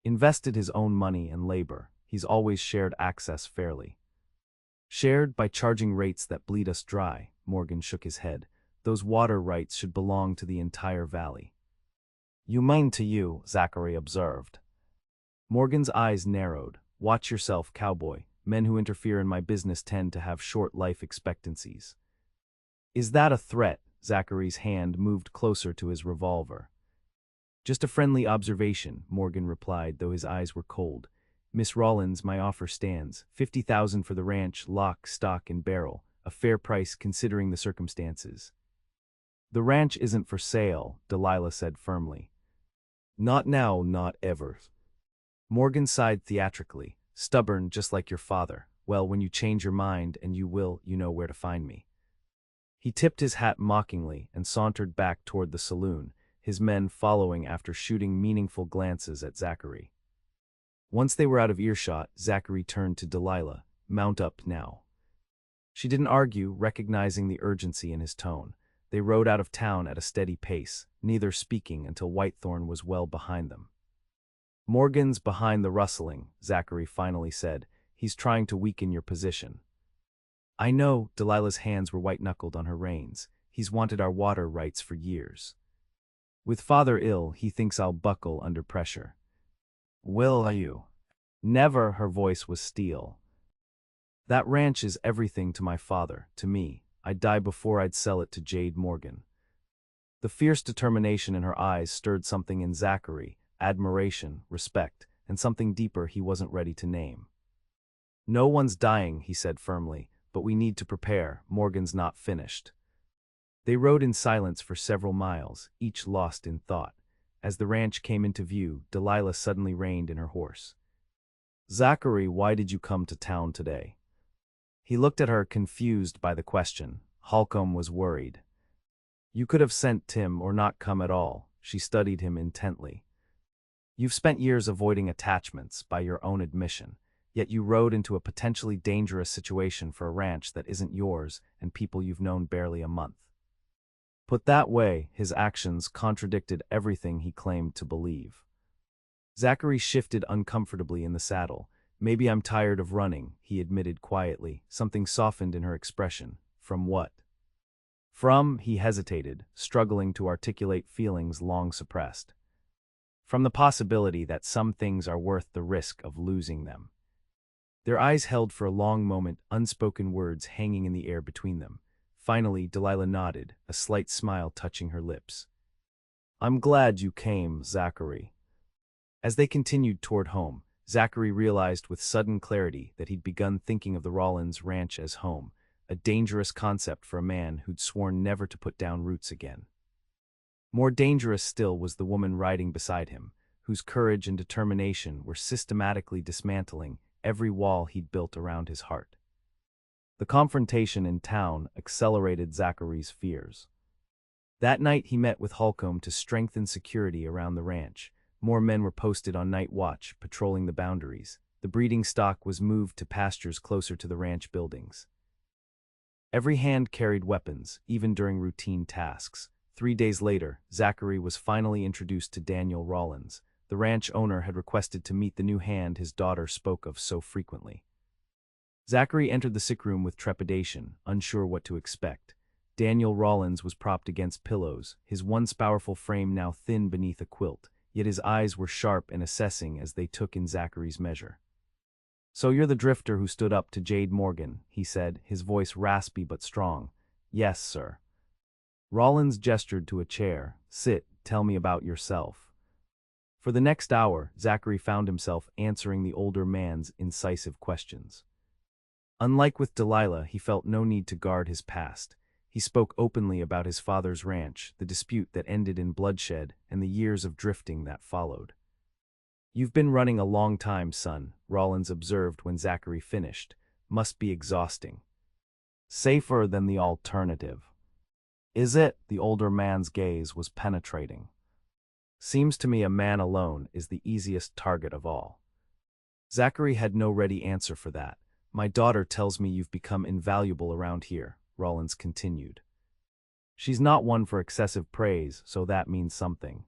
A: Invested his own money and labor. He's always shared access fairly. Shared by charging rates that bleed us dry, Morgan shook his head. Those water rights should belong to the entire valley. You mean to you, Zachary observed. Morgan's eyes narrowed. Watch yourself, cowboy. Men who interfere in my business tend to have short life expectancies. Is that a threat? Zachary's hand moved closer to his revolver. Just a friendly observation, Morgan replied, though his eyes were cold. Miss Rawlins, my offer stands. $50,000 for the ranch, lock, stock, and barrel. A fair price considering the circumstances. The ranch isn't for sale, Delilah said firmly. Not now, not ever. Morgan sighed theatrically. Stubborn, just like your father. Well, when you change your mind, and you will, you know where to find me. He tipped his hat mockingly and sauntered back toward the saloon, his men following after shooting meaningful glances at Zachary. Once they were out of earshot, Zachary turned to Delilah. Mount up now. She didn't argue, recognizing the urgency in his tone. They rode out of town at a steady pace, neither speaking until Whitethorn was well behind them. Morgan's behind the rustling, Zachary finally said. He's trying to weaken your position. I know, Delilah's hands were white-knuckled on her reins. He's wanted our water rights for years. With father ill, he thinks I'll buckle under pressure. Will you? Never, her voice was steel. That ranch is everything to my father, to me. I'd die before I'd sell it to Jed Morgan. The fierce determination in her eyes stirred something in Zachary, admiration, respect, and something deeper he wasn't ready to name. No one's dying, he said firmly, but we need to prepare. Morgan's not finished. They rode in silence for several miles, each lost in thought. As the ranch came into view, Delilah suddenly reined in her horse. Zachary, why did you come to town today? He looked at her, confused by the question. Holcomb was worried. You could have sent Tim or not come at all. She studied him intently. You've spent years avoiding attachments, by your own admission, yet you rode into a potentially dangerous situation for a ranch that isn't yours and people you've known barely a month. Put that way, his actions contradicted everything he claimed to believe. Zachary shifted uncomfortably in the saddle. Maybe I'm tired of running, he admitted quietly. Something softened in her expression. From what? From, he hesitated, struggling to articulate feelings long suppressed. From the possibility that some things are worth the risk of losing them. Their eyes held for a long moment, unspoken words hanging in the air between them. Finally, Delilah nodded, a slight smile touching her lips. I'm glad you came, Zachary. As they continued toward home, Zachary realized with sudden clarity that he'd begun thinking of the Rawlins ranch as home, a dangerous concept for a man who'd sworn never to put down roots again. More dangerous still was the woman riding beside him, whose courage and determination were systematically dismantling every wall he'd built around his heart. The confrontation in town accelerated Zachary's fears. That night he met with Holcomb to strengthen security around the ranch. More men were posted on night watch, patrolling the boundaries. The breeding stock was moved to pastures closer to the ranch buildings. Every hand carried weapons, even during routine tasks. 3 days later, Zachary was finally introduced to Daniel Rawlins. The ranch owner had requested to meet the new hand his daughter spoke of so frequently. Zachary entered the sick room with trepidation, unsure what to expect. Daniel Rawlins was propped against pillows, his once powerful frame now thin beneath a quilt, yet his eyes were sharp and assessing as they took in Zachary's measure. "So you're the drifter who stood up to Jed Morgan," he said, his voice raspy but strong. "Yes, sir." Rawlins gestured to a chair. "Sit, tell me about yourself." For the next hour, Zachary found himself answering the older man's incisive questions. Unlike with Delilah, he felt no need to guard his past. He spoke openly about his father's ranch, the dispute that ended in bloodshed, and the years of drifting that followed. "You've been running a long time, son," Rawlins observed when Zachary finished. "Must be exhausting." "Safer than the alternative." "Is it?" The older man's gaze was penetrating. "Seems to me a man alone is the easiest target of all." Zachary had no ready answer for that. "My daughter tells me you've become invaluable around here," Rawlins continued. "She's not one for excessive praise, so that means something."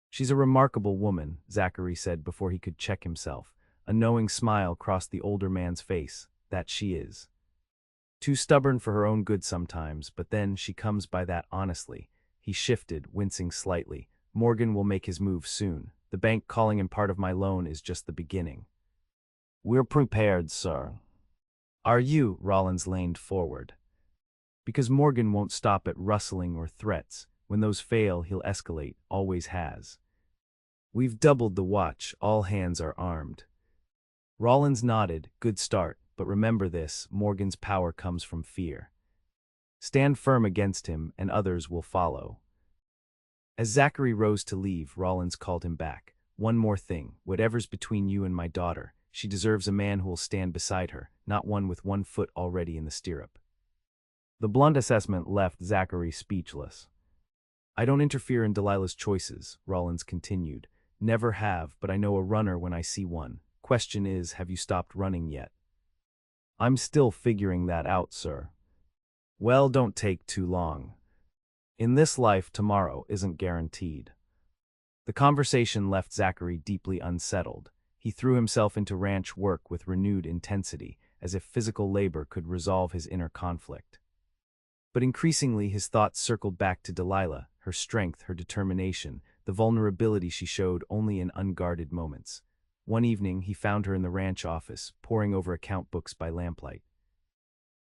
A: "She's a remarkable woman," Zachary said before he could check himself. A knowing smile crossed the older man's face. "That she is. Too stubborn for her own good sometimes, but then she comes by that honestly." He shifted, wincing slightly. "Morgan will make his move soon. The bank calling in part of my loan is just the beginning." "We're prepared, sir." "Are you?" Rawlins leaned forward. "Because Morgan won't stop at rustling or threats. When those fail, he'll escalate, always has. We've doubled the watch, all hands are armed." Rawlins nodded. "Good start, but remember this, Morgan's power comes from fear. Stand firm against him, and others will follow." As Zachary rose to leave, Rawlins called him back. "One more thing, whatever's between you and my daughter, she deserves a man who will stand beside her, not one with one foot already in the stirrup." The blunt assessment left Zachary speechless. "I don't interfere in Delilah's choices," Rawlins continued. "Never have, but I know a runner when I see one. Question is, have you stopped running yet?" "I'm still figuring that out, sir." "Well, don't take too long. In this life, tomorrow isn't guaranteed." The conversation left Zachary deeply unsettled. He threw himself into ranch work with renewed intensity, as if physical labor could resolve his inner conflict. But increasingly his thoughts circled back to Delilah, her strength, her determination, the vulnerability she showed only in unguarded moments. One evening he found her in the ranch office, poring over account books by lamplight.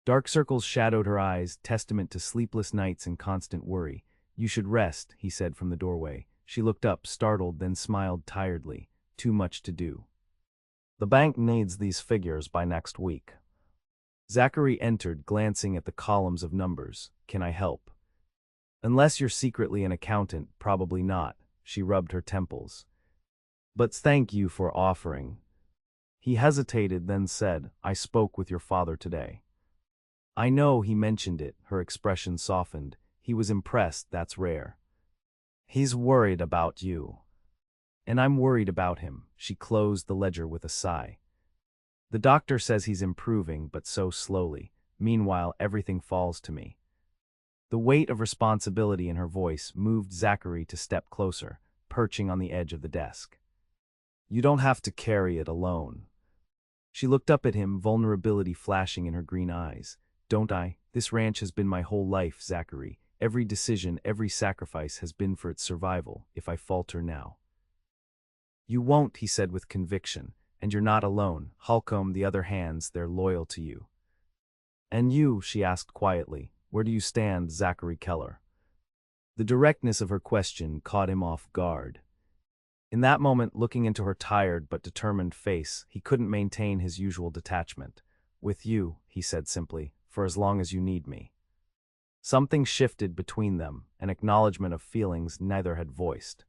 A: Dark circles shadowed her eyes, testament to sleepless nights and constant worry. "You should rest," he said from the doorway. She looked up, startled, then smiled tiredly. "Too much to do." "The bank needs these figures by next week." Zachary entered, glancing at the columns of numbers. "Can I help?" "Unless you're secretly an accountant, probably not." She rubbed her temples. "But thank you for offering." He hesitated, then said, "I spoke with your father today." "I know he mentioned it." Her expression softened. "He was impressed, that's rare." "He's worried about you." "And I'm worried about him." She closed the ledger with a sigh. "The doctor says he's improving, but so slowly. Meanwhile, everything falls to me." The weight of responsibility in her voice moved Zachary to step closer, perching on the edge of the desk. "You don't have to carry it alone." She looked up at him, vulnerability flashing in her green eyes. "Don't I? This ranch has been my whole life, Zachary. Every decision, every sacrifice has been for its survival. If I falter now—" "You won't," he said with conviction. "And you're not alone. Holcomb, the other hands, they're loyal to you." "And you?" she asked quietly. "Where do you stand, Zachary Keller?" The directness of her question caught him off guard. In that moment, looking into her tired but determined face, he couldn't maintain his usual detachment. "With you," he said simply, "for as long as you need me." Something shifted between them, an acknowledgement of feelings neither had voiced.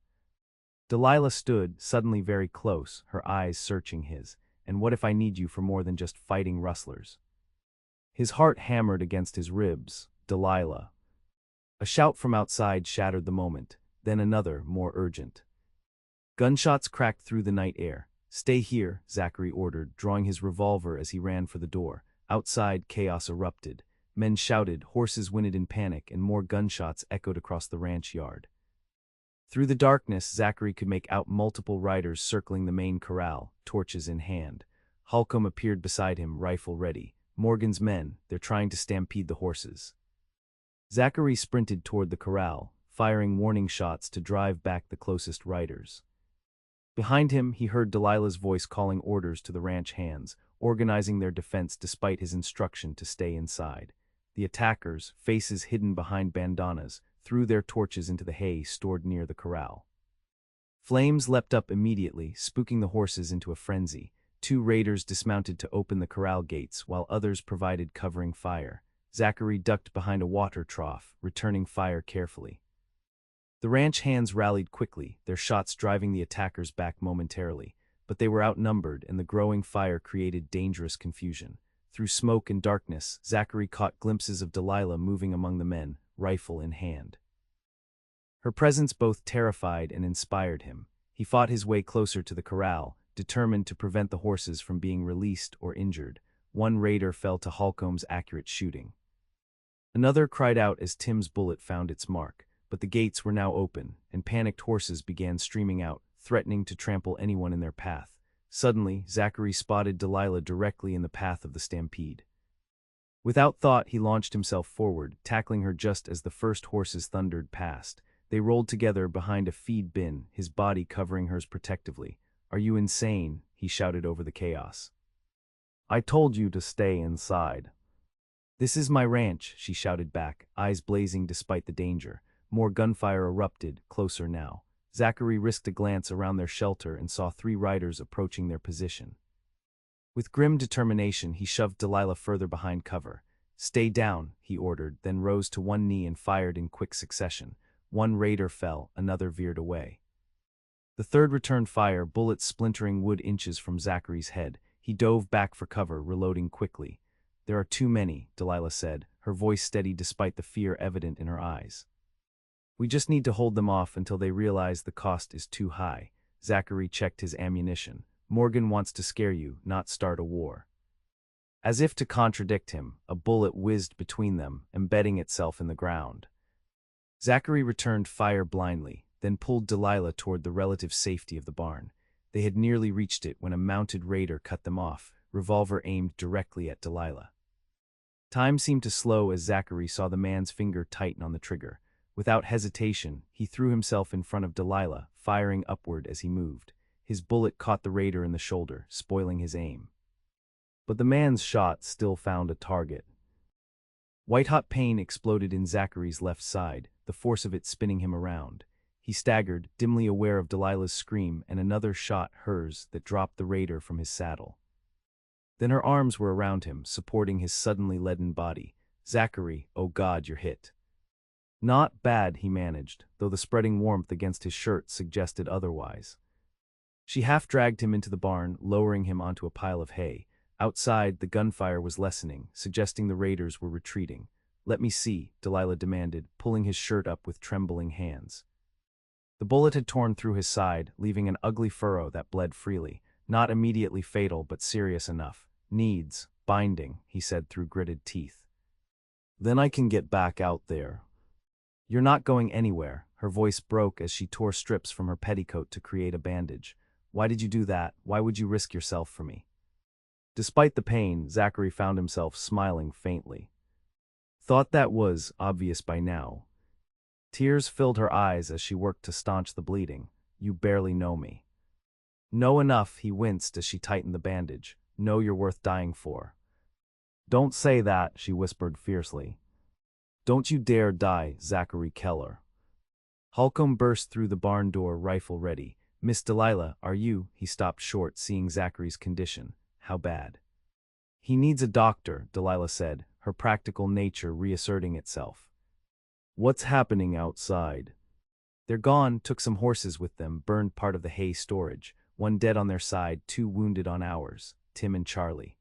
A: Delilah stood, suddenly very close, her eyes searching his. "And what if I need you for more than just fighting rustlers?" His heart hammered against his ribs. "Delilah." A shout from outside shattered the moment, then another, more urgent. Gunshots cracked through the night air. "Stay here," Zachary ordered, drawing his revolver as he ran for the door. Outside, chaos erupted. Men shouted, horses whinnied in panic, and more gunshots echoed across the ranch yard. Through the darkness, Zachary could make out multiple riders circling the main corral, torches in hand. Holcomb appeared beside him, rifle ready. "Morgan's men, they're trying to stampede the horses." Zachary sprinted toward the corral, firing warning shots to drive back the closest riders. Behind him, he heard Delilah's voice calling orders to the ranch hands, organizing their defense despite his instruction to stay inside. The attackers, faces hidden behind bandanas, threw their torches into the hay stored near the corral. Flames leapt up immediately, spooking the horses into a frenzy. 2 raiders dismounted to open the corral gates, while others provided covering fire. Zachary ducked behind a water trough, returning fire carefully. The ranch hands rallied quickly, their shots driving the attackers back momentarily, but they were outnumbered and the growing fire created dangerous confusion. Through smoke and darkness, Zachary caught glimpses of Delilah moving among the men, rifle in hand. Her presence both terrified and inspired him. He fought his way closer to the corral, determined to prevent the horses from being released or injured. One raider fell to Holcomb's accurate shooting. Another cried out as Tim's bullet found its mark, but the gates were now open, and panicked horses began streaming out, threatening to trample anyone in their path. Suddenly, Zachary spotted Delilah directly in the path of the stampede. Without thought, he launched himself forward, tackling her just as the first horses thundered past. They rolled together behind a feed bin, his body covering hers protectively. "Are you insane?" he shouted over the chaos. "I told you to stay inside." "This is my ranch," she shouted back, eyes blazing despite the danger. More gunfire erupted, closer now. Zachary risked a glance around their shelter and saw 3 riders approaching their position. With grim determination, he shoved Delilah further behind cover. "Stay down," he ordered, then rose to one knee and fired in quick succession. One raider fell, another veered away. The third returned fire, bullets splintering wood inches from Zachary's head. He dove back for cover, reloading quickly. "There are too many," Delilah said, her voice steady despite the fear evident in her eyes. "We just need to hold them off until they realize the cost is too high." Zachary checked his ammunition. "Morgan wants to scare you, not start a war." As if to contradict him, a bullet whizzed between them, embedding itself in the ground. Zachary returned fire blindly, then pulled Delilah toward the relative safety of the barn. They had nearly reached it when a mounted raider cut them off, revolver aimed directly at Delilah. Time seemed to slow as Zachary saw the man's finger tighten on the trigger. Without hesitation, he threw himself in front of Delilah, firing upward as he moved. His bullet caught the raider in the shoulder, spoiling his aim. But the man's shot still found a target. White-hot pain exploded in Zachary's left side, the force of it spinning him around. He staggered, dimly aware of Delilah's scream, and another shot, hers, that dropped the raider from his saddle. Then her arms were around him, supporting his suddenly leaden body. "Zachary, oh God, you're hit." "Not bad," he managed, though the spreading warmth against his shirt suggested otherwise. She half-dragged him into the barn, lowering him onto a pile of hay. Outside, the gunfire was lessening, suggesting the raiders were retreating. "Let me see," Delilah demanded, pulling his shirt up with trembling hands. The bullet had torn through his side, leaving an ugly furrow that bled freely. Not immediately fatal, but serious enough. "Needs binding," he said through gritted teeth. "Then I can get back out there." "You're not going anywhere." Her voice broke as she tore strips from her petticoat to create a bandage. "Why did you do that? Why would you risk yourself for me?" Despite the pain, Zachary found himself smiling faintly. Thought that was obvious by now. Tears filled her eyes as she worked to staunch the bleeding. "You barely know me." "Know enough," he winced as she tightened the bandage. "Know you're worth dying for." "Don't say that," she whispered fiercely. "Don't you dare die, Zachary Keller." Holcomb burst through the barn door, rifle ready. "Miss Delilah, are you?" He stopped short, seeing Zachary's condition. "How bad?" "He needs a doctor," Delilah said, her practical nature reasserting itself. "What's happening outside?" "They're gone, took some horses with them, burned part of the hay storage. One dead on their side, 2 wounded on ours, Tim and Charlie."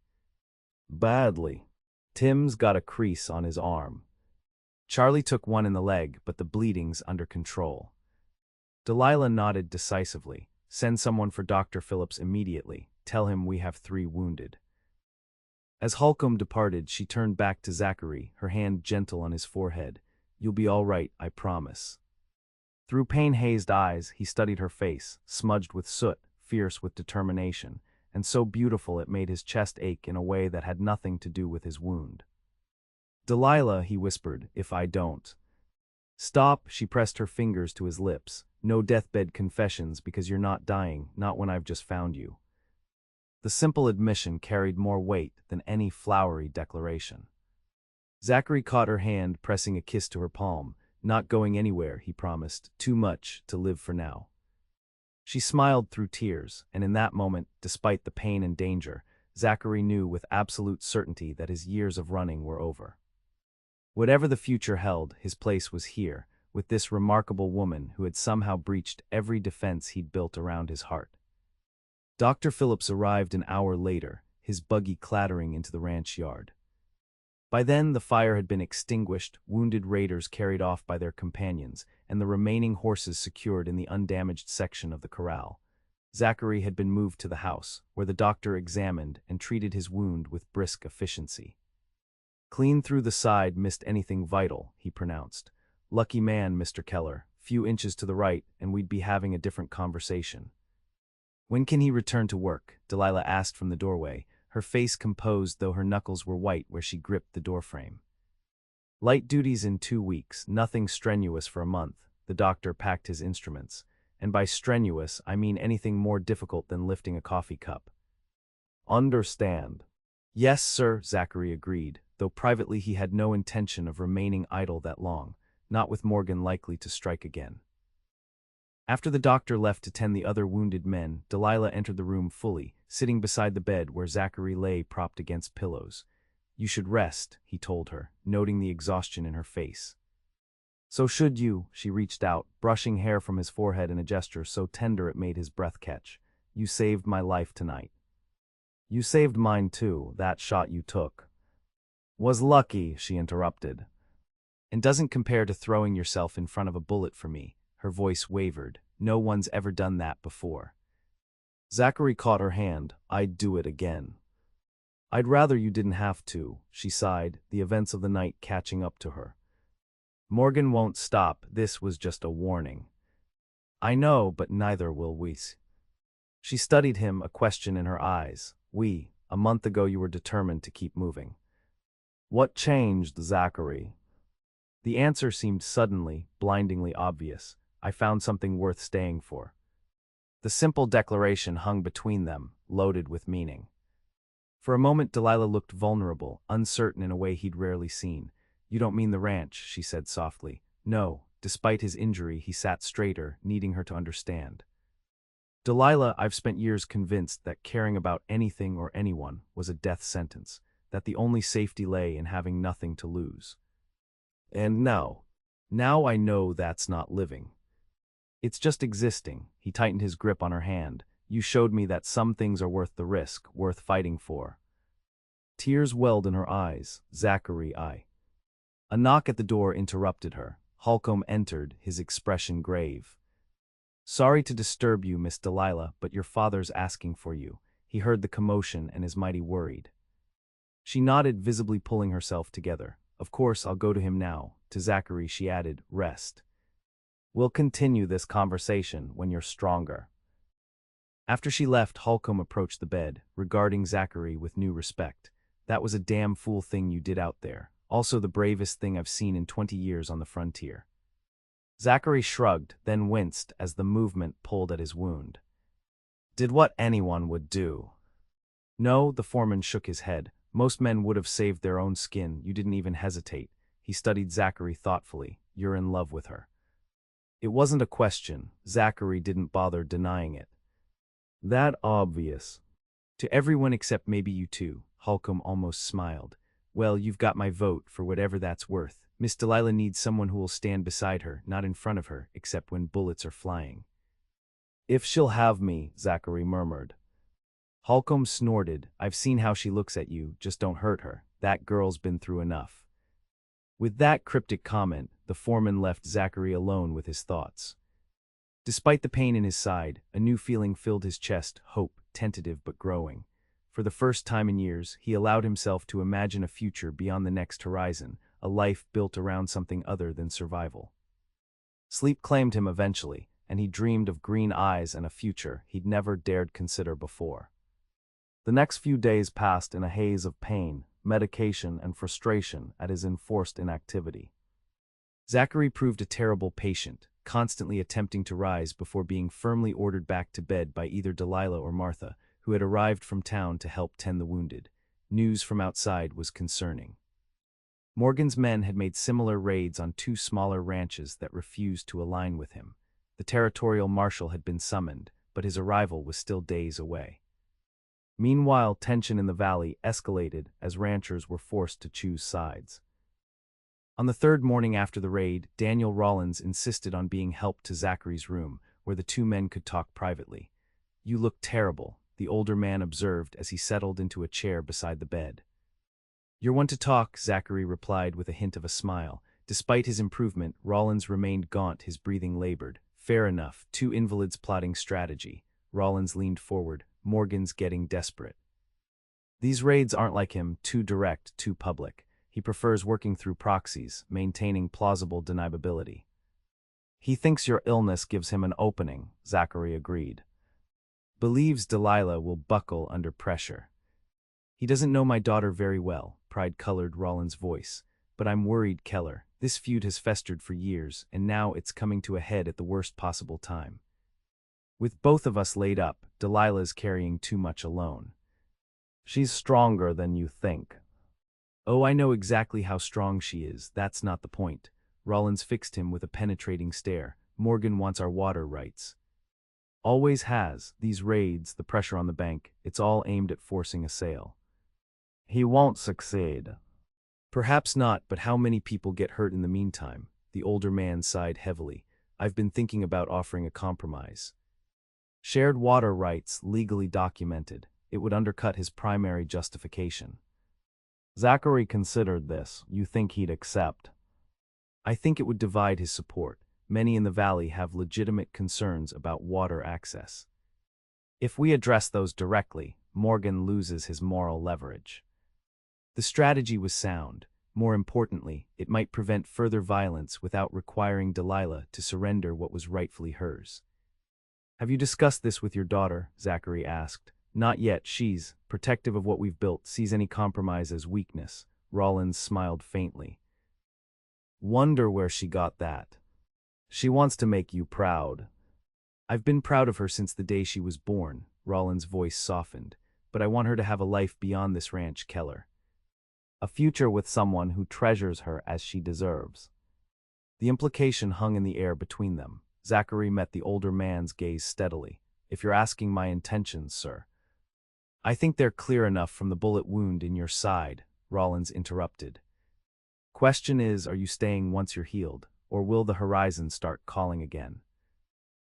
A: "Badly." "Tim's got a crease on his arm. Charlie took one in the leg, but the bleeding's under control." Delilah nodded decisively. "Send someone for Dr. Phillips immediately. Tell him we have 3 wounded." As Holcomb departed, she turned back to Zachary, her hand gentle on his forehead. "You'll be all right, I promise." Through pain-hazed eyes, he studied her face, smudged with soot, fierce with determination, and so beautiful it made his chest ache in a way that had nothing to do with his wound. Delilah, he whispered, if I don't. Stop, she pressed her fingers to his lips. No deathbed confessions because you're not dying, not when I've just found you. The simple admission carried more weight than any flowery declaration. Zachary caught her hand, pressing a kiss to her palm. Not going anywhere, he promised. Too much to live for now. She smiled through tears, and in that moment, despite the pain and danger, Zachary knew with absolute certainty that his years of running were over. Whatever the future held, his place was here, with this remarkable woman who had somehow breached every defense he'd built around his heart. Dr. Phillips arrived an hour later, his buggy clattering into the ranch yard. By then, the fire had been extinguished, wounded raiders carried off by their companions, and the remaining horses secured in the undamaged section of the corral. Zachary had been moved to the house, where the doctor examined and treated his wound with brisk efficiency. Clean through the side, missed anything vital, he pronounced. Lucky man, Mr. Keller. Few inches to the right, and we'd be having a different conversation. When can he return to work? Delilah asked from the doorway, her face composed though her knuckles were white where she gripped the doorframe. Light duties in 2 weeks, nothing strenuous for a month. The doctor packed his instruments. And by strenuous, I mean anything more difficult than lifting a coffee cup. Understand. Yes, sir, Zachary agreed, though privately he had no intention of remaining idle that long, not with Morgan likely to strike again. After the doctor left to tend the other wounded men, Delilah entered the room fully, sitting beside the bed where Zachary lay propped against pillows. You should rest, he told her, noting the exhaustion in her face. So should you, she reached out, brushing hair from his forehead in a gesture so tender it made his breath catch. You saved my life tonight. You saved mine too, that shot you took. Was lucky, she interrupted. And doesn't compare to throwing yourself in front of a bullet for me. Her voice wavered. No one's ever done that before. Zachary caught her hand. I'd do it again. I'd rather you didn't have to, she sighed, the events of the night catching up to her. Morgan won't stop, this was just a warning. I know, but neither will we. She studied him, a question in her eyes. A month ago you were determined to keep moving. What changed, Zachary? The answer seemed suddenly, blindingly obvious. I found something worth staying for. The simple declaration hung between them, loaded with meaning. For a moment Delilah looked vulnerable, uncertain in a way he'd rarely seen. You don't mean the ranch, she said softly. No, despite his injury he sat straighter, needing her to understand. Delilah, I've spent years convinced that caring about anything or anyone was a death sentence, that the only safety lay in having nothing to lose. And now I know that's not living. It's just existing. He tightened his grip on her hand. You showed me that some things are worth the risk, worth fighting for. Tears welled in her eyes. Zachary, A knock at the door interrupted her. Holcomb entered, his expression grave. Sorry to disturb you, Miss Delilah, but your father's asking for you. He heard the commotion and is mighty worried. She nodded, visibly pulling herself together. Of course, I'll go to him now. To Zachary she added, rest. We'll continue this conversation when you're stronger. After she left, Holcomb approached the bed, regarding Zachary with new respect. That was a damn fool thing you did out there. Also the bravest thing I've seen in 20 years on the frontier. Zachary shrugged, then winced as the movement pulled at his wound. Did what anyone would do. No, the foreman shook his head. Most men would have saved their own skin. You didn't even hesitate. He studied Zachary thoughtfully. You're in love with her. It wasn't a question. Zachary didn't bother denying it. That obvious. To everyone except maybe you two, Holcomb almost smiled. Well, you've got my vote for whatever that's worth. Miss Delilah needs someone who will stand beside her, not in front of her, except when bullets are flying. If she'll have me, Zachary murmured. Holcomb snorted. I've seen how she looks at you, just don't hurt her. That girl's been through enough. With that cryptic comment, the foreman left Zachary alone with his thoughts. Despite the pain in his side, a new feeling filled his chest, hope, tentative but growing. For the first time in years, he allowed himself to imagine a future beyond the next horizon, a life built around something other than survival. Sleep claimed him eventually, and he dreamed of green eyes and a future he'd never dared consider before. The next few days passed in a haze of pain, medication, and frustration at his enforced inactivity. Zachary proved a terrible patient, constantly attempting to rise before being firmly ordered back to bed by either Delilah or Martha, who had arrived from town to help tend the wounded. News from outside was concerning. Morgan's men had made similar raids on two smaller ranches that refused to align with him. The territorial marshal had been summoned, but his arrival was still days away. Meanwhile, tension in the valley escalated as ranchers were forced to choose sides. On the third morning after the raid, Delilah Rawlins insisted on being helped to Zachary's room, where the two men could talk privately. "You look terrible," the older man observed as he settled into a chair beside the bed. "You're one to talk," Zachary replied with a hint of a smile. Despite his improvement, Rawlins remained gaunt, his breathing labored. "Fair enough, two invalids plotting strategy." Rawlins leaned forward. "Morgan's getting desperate. These raids aren't like him, too direct, too public. He prefers working through proxies, maintaining plausible deniability." "He thinks your illness gives him an opening," Zachary agreed. "Believes Delilah will buckle under pressure." "He doesn't know my daughter very well," pride-colored Rawlins' voice. "But I'm worried, Keller. This feud has festered for years, and now it's coming to a head at the worst possible time. With both of us laid up, Delilah's carrying too much alone." "She's stronger than you think." "Oh, I know exactly how strong she is, that's not the point." Rawlins fixed him with a penetrating stare. "Morgan wants our water rights. Always has. These raids, the pressure on the bank, it's all aimed at forcing a sale." "He won't succeed." "Perhaps not, but how many people get hurt in the meantime?" The older man sighed heavily. "I've been thinking about offering a compromise. Shared water rights, legally documented. It would undercut his primary justification." "Zachary considered this. You think he'd accept?" "I think it would divide his support. Many in the valley have legitimate concerns about water access. If we address those directly, Morgan loses his moral leverage." The strategy was sound. More importantly, it might prevent further violence without requiring Delilah to surrender what was rightfully hers. "Have you discussed this with your daughter?" Zachary asked. "Not yet. She's protective of what we've built, sees any compromise as weakness." Rawlins smiled faintly. "Wonder where she got that." "She wants to make you proud." "I've been proud of her since the day she was born." Rawlins' voice softened. "But I want her to have a life beyond this ranch, Keller. A future with someone who treasures her as she deserves." The implication hung in the air between them. Zachary met the older man's gaze steadily. "If you're asking my intentions, sir." "I think they're clear enough from the bullet wound in your side," Rawlins interrupted. "Question is, are you staying once you're healed, or will the horizon start calling again?"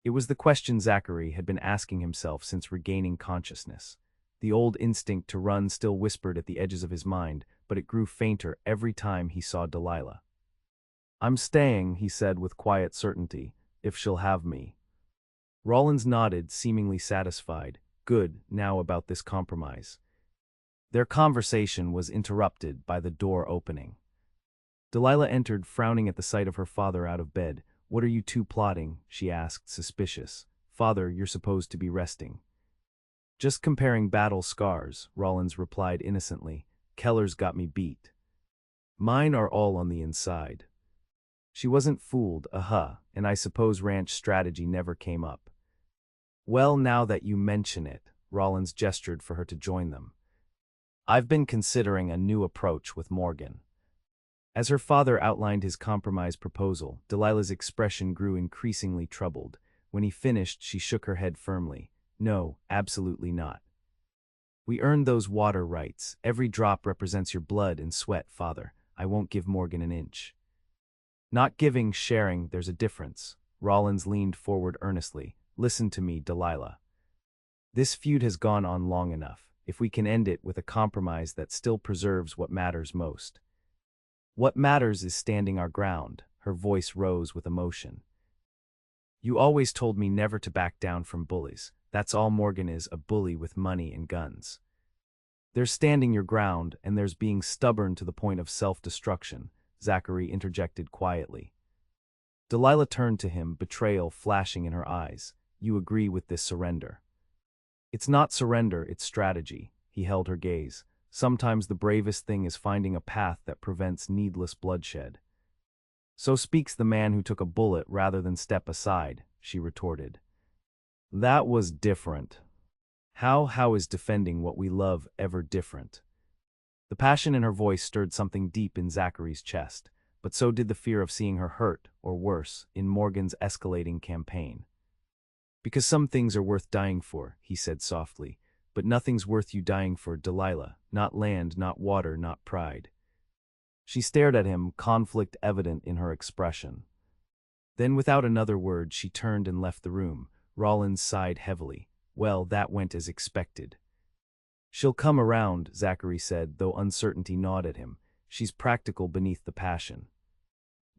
A: It was the question Zachary had been asking himself since regaining consciousness. The old instinct to run still whispered at the edges of his mind, but it grew fainter every time he saw Delilah. "I'm staying," he said with quiet certainty, "if she'll have me." Rawlins nodded, seemingly satisfied. "Good, now about this compromise." Their conversation was interrupted by the door opening. Delilah entered, frowning at the sight of her father out of bed. "What are you two plotting?" she asked, suspicious. "Father, you're supposed to be resting." "Just comparing battle scars," Rawlins replied innocently. "Keller's got me beat. Mine are all on the inside." She wasn't fooled, and I suppose ranch strategy never came up. "Well, now that you mention it," Rawlins gestured for her to join them. "I've been considering a new approach with Morgan." As her father outlined his compromise proposal, Delilah's expression grew increasingly troubled. When he finished, she shook her head firmly. "No, absolutely not. We earned those water rights. Every drop represents your blood and sweat, father. I won't give Morgan an inch." "Not giving, sharing, there's a difference." Rawlins leaned forward earnestly. "Listen to me, Delilah. This feud has gone on long enough. If we can end it with a compromise that still preserves what matters most." "What matters is standing our ground." Her voice rose with emotion. "You always told me never to back down from bullies. That's all Morgan is, a bully with money and guns. There's standing your ground, and there's being stubborn to the point of self-destruction," Zachary interjected quietly. Delilah turned to him, betrayal flashing in her eyes. "You agree with this surrender?" "It's not surrender, it's strategy." He held her gaze. Sometimes the bravest thing is finding a path that prevents needless bloodshed. So speaks the man who took a bullet rather than step aside, she retorted. That was different. How is defending what we love ever different? The passion in her voice stirred something deep in Zachary's chest, but so did the fear of seeing her hurt, or worse, in Morgan's escalating campaign. Because some things are worth dying for, he said softly, but nothing's worth you dying for, Delilah, not land, not water, not pride. She stared at him, conflict evident in her expression. Then without another word she turned and left the room. Rawlins sighed heavily. Well, that went as expected. She'll come around, Zachary said, though uncertainty gnawed at him. She's practical beneath the passion.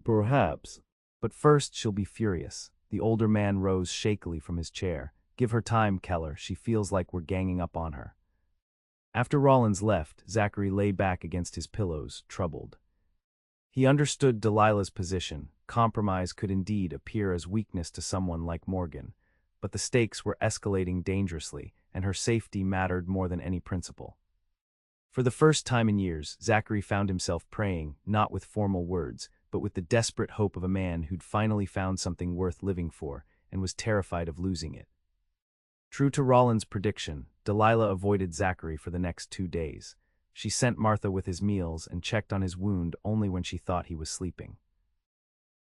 A: Perhaps. But first she'll be furious. The older man rose shakily from his chair. Give her time, Keller. She feels like we're ganging up on her. After Rawlins left, Zachary lay back against his pillows, troubled. He understood Delilah's position. Compromise could indeed appear as weakness to someone like Morgan, but the stakes were escalating dangerously, and her safety mattered more than any principle. For the first time in years, Zachary found himself praying, not with formal words, but with the desperate hope of a man who'd finally found something worth living for, and was terrified of losing it. True to Rawlins' prediction, Delilah avoided Zachary for the next 2 days. She sent Martha with his meals and checked on his wound only when she thought he was sleeping.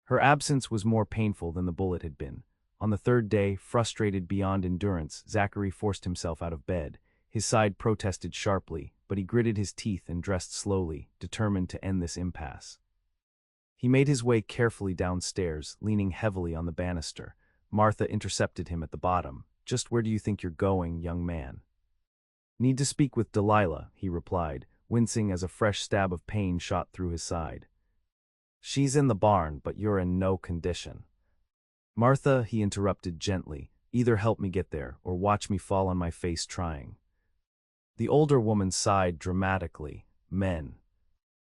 A: Her absence was more painful than the bullet had been. On the 3rd day, frustrated beyond endurance, Zachary forced himself out of bed. His side protested sharply, but he gritted his teeth and dressed slowly, determined to end this impasse. He made his way carefully downstairs, leaning heavily on the banister. Martha intercepted him at the bottom. Just where do you think you're going, young man? Need to speak with Delilah, he replied, wincing as a fresh stab of pain shot through his side. She's in the barn, but you're in no condition. Martha, he interrupted gently, either help me get there, or watch me fall on my face trying. The older woman sighed dramatically. Men.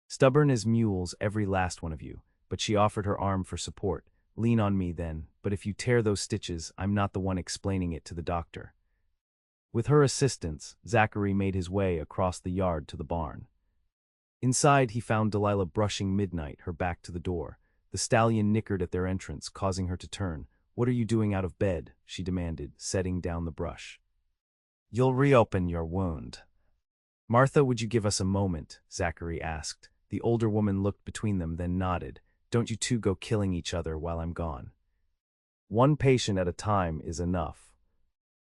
A: Stubborn as mules, every last one of you, but she offered her arm for support. Lean on me then, but if you tear those stitches, I'm not the one explaining it to the doctor. With her assistance, Zachary made his way across the yard to the barn. Inside, he found Delilah brushing Midnight, her back to the door. The stallion nickered at their entrance, causing her to turn. What are you doing out of bed? She demanded, setting down the brush. You'll reopen your wound. Martha, would you give us a moment? Zachary asked. The older woman looked between them, then nodded. Don't you two go killing each other while I'm gone. One patient at a time is enough.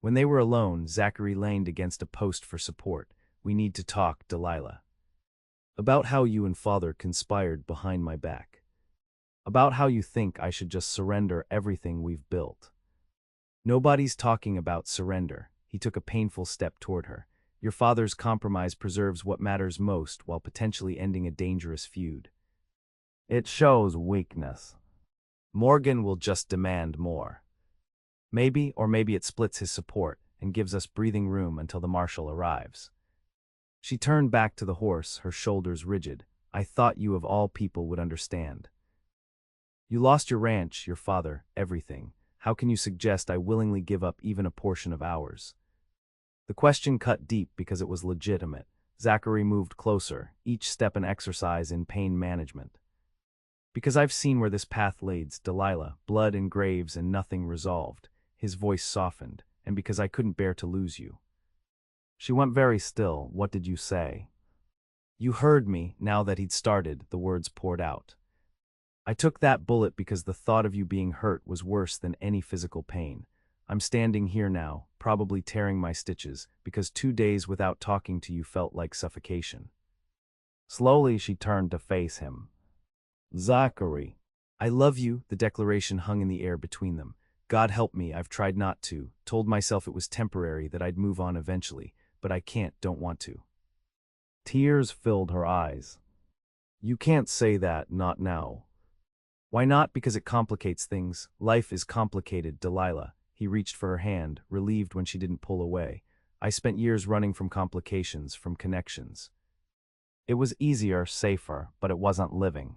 A: When they were alone, Zachary leaned against a post for support. We need to talk, Delilah. About how you and Father conspired behind my back. About how you think I should just surrender everything we've built. Nobody's talking about surrender. He took a painful step toward her. Your father's compromise preserves what matters most while potentially ending a dangerous feud. It shows weakness. Morgan will just demand more. Maybe, or maybe it splits his support and gives us breathing room until the marshal arrives. She turned back to the horse, her shoulders rigid. I thought you of all people would understand. You lost your ranch, your father, everything. How can you suggest I willingly give up even a portion of ours? The question cut deep because it was legitimate. Zachary moved closer, each step an exercise in pain management. Because I've seen where this path leads, Delilah, blood and graves and nothing resolved. His voice softened, and because I couldn't bear to lose you. She went very still. What did you say? You heard me. Now that he'd started, the words poured out. I took that bullet because the thought of you being hurt was worse than any physical pain. I'm standing here now, probably tearing my stitches, because 2 days without talking to you felt like suffocation. Slowly she turned to face him. Zachary. I love you, the declaration hung in the air between them. God help me, I've tried not to, told myself it was temporary, that I'd move on eventually, but I can't, don't want to. Tears filled her eyes. You can't say that, not now. Why not? Because it complicates things. Life is complicated, Delilah. He reached for her hand, relieved when she didn't pull away. I spent years running from complications, from connections. It was easier, safer, but it wasn't living.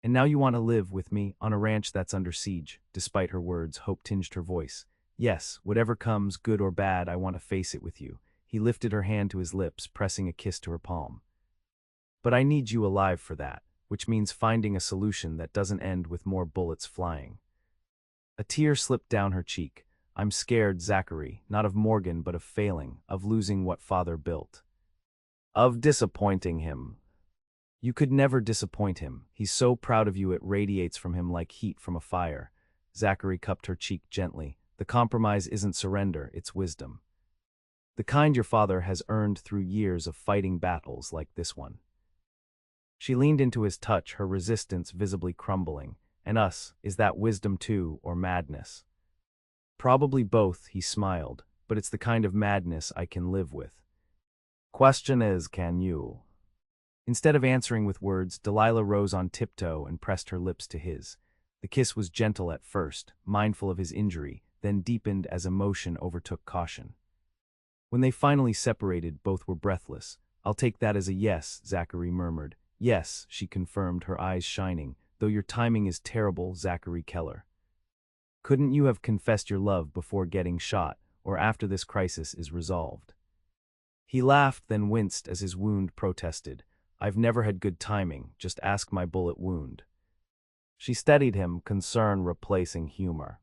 A: And now you want to live with me on a ranch that's under siege. Despite her words, hope tinged her voice. Yes, whatever comes, good or bad, I want to face it with you. He lifted her hand to his lips, pressing a kiss to her palm. But I need you alive for that, which means finding a solution that doesn't end with more bullets flying. A tear slipped down her cheek. I'm scared, Zachary, not of Morgan but of failing, of losing what father built. Of disappointing him. You could never disappoint him. He's so proud of you it radiates from him like heat from a fire. Zachary cupped her cheek gently. The compromise isn't surrender, it's wisdom. The kind your father has earned through years of fighting battles like this one. She leaned into his touch, her resistance visibly crumbling. And is that wisdom too, or madness? Probably both, he smiled, but it's the kind of madness I can live with. Question is, can you? Instead of answering with words, Delilah rose on tiptoe and pressed her lips to his. The kiss was gentle at first, mindful of his injury, then deepened as emotion overtook caution. When they finally separated, both were breathless. I'll take that as a yes, Zachary murmured. Yes, she confirmed, her eyes shining, though your timing is terrible, Zachary Keller. Couldn't you have confessed your love before getting shot, or after this crisis is resolved? He laughed, then winced as his wound protested. I've never had good timing, just ask my bullet wound. She steadied him, concern replacing humor.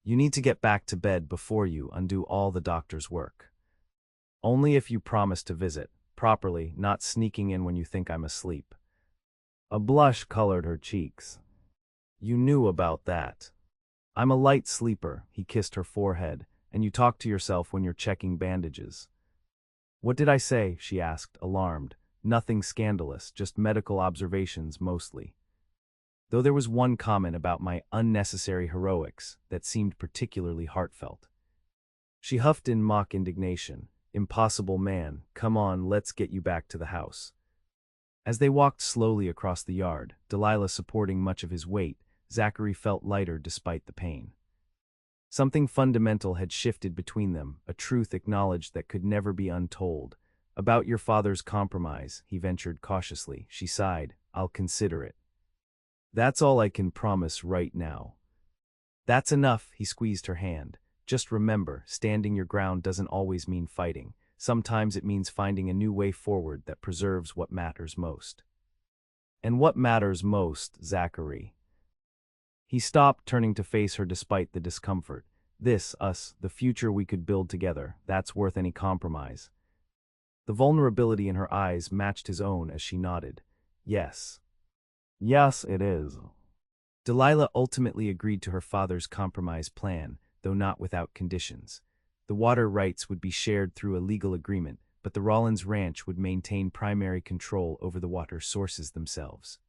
A: You need to get back to bed before you undo all the doctor's work. Only if you promise to visit, properly, not sneaking in when you think I'm asleep. A blush colored her cheeks. You knew about that. I'm a light sleeper, he kissed her forehead, and you talk to yourself when you're checking bandages. What did I say? She asked, alarmed. Nothing scandalous, just medical observations mostly. Though there was one comment about my unnecessary heroics that seemed particularly heartfelt. She huffed in mock indignation. Impossible man, come on, let's get you back to the house. As they walked slowly across the yard, Delilah supporting much of his weight, Zachary felt lighter despite the pain. Something fundamental had shifted between them, a truth acknowledged that could never be untold. About your father's compromise, he ventured cautiously. She sighed. I'll consider it. That's all I can promise right now. That's enough, he squeezed her hand. Just remember, standing your ground doesn't always mean fighting. Sometimes it means finding a new way forward that preserves what matters most. And what matters most, Zachary? He stopped, turning to face her despite the discomfort. This, us, the future we could build together, that's worth any compromise. The vulnerability in her eyes matched his own as she nodded. Yes. Yes, it is. Delilah ultimately agreed to her father's compromise plan, though not without conditions. The water rights would be shared through a legal agreement, but the Rawlins ranch would maintain primary control over the water sources themselves.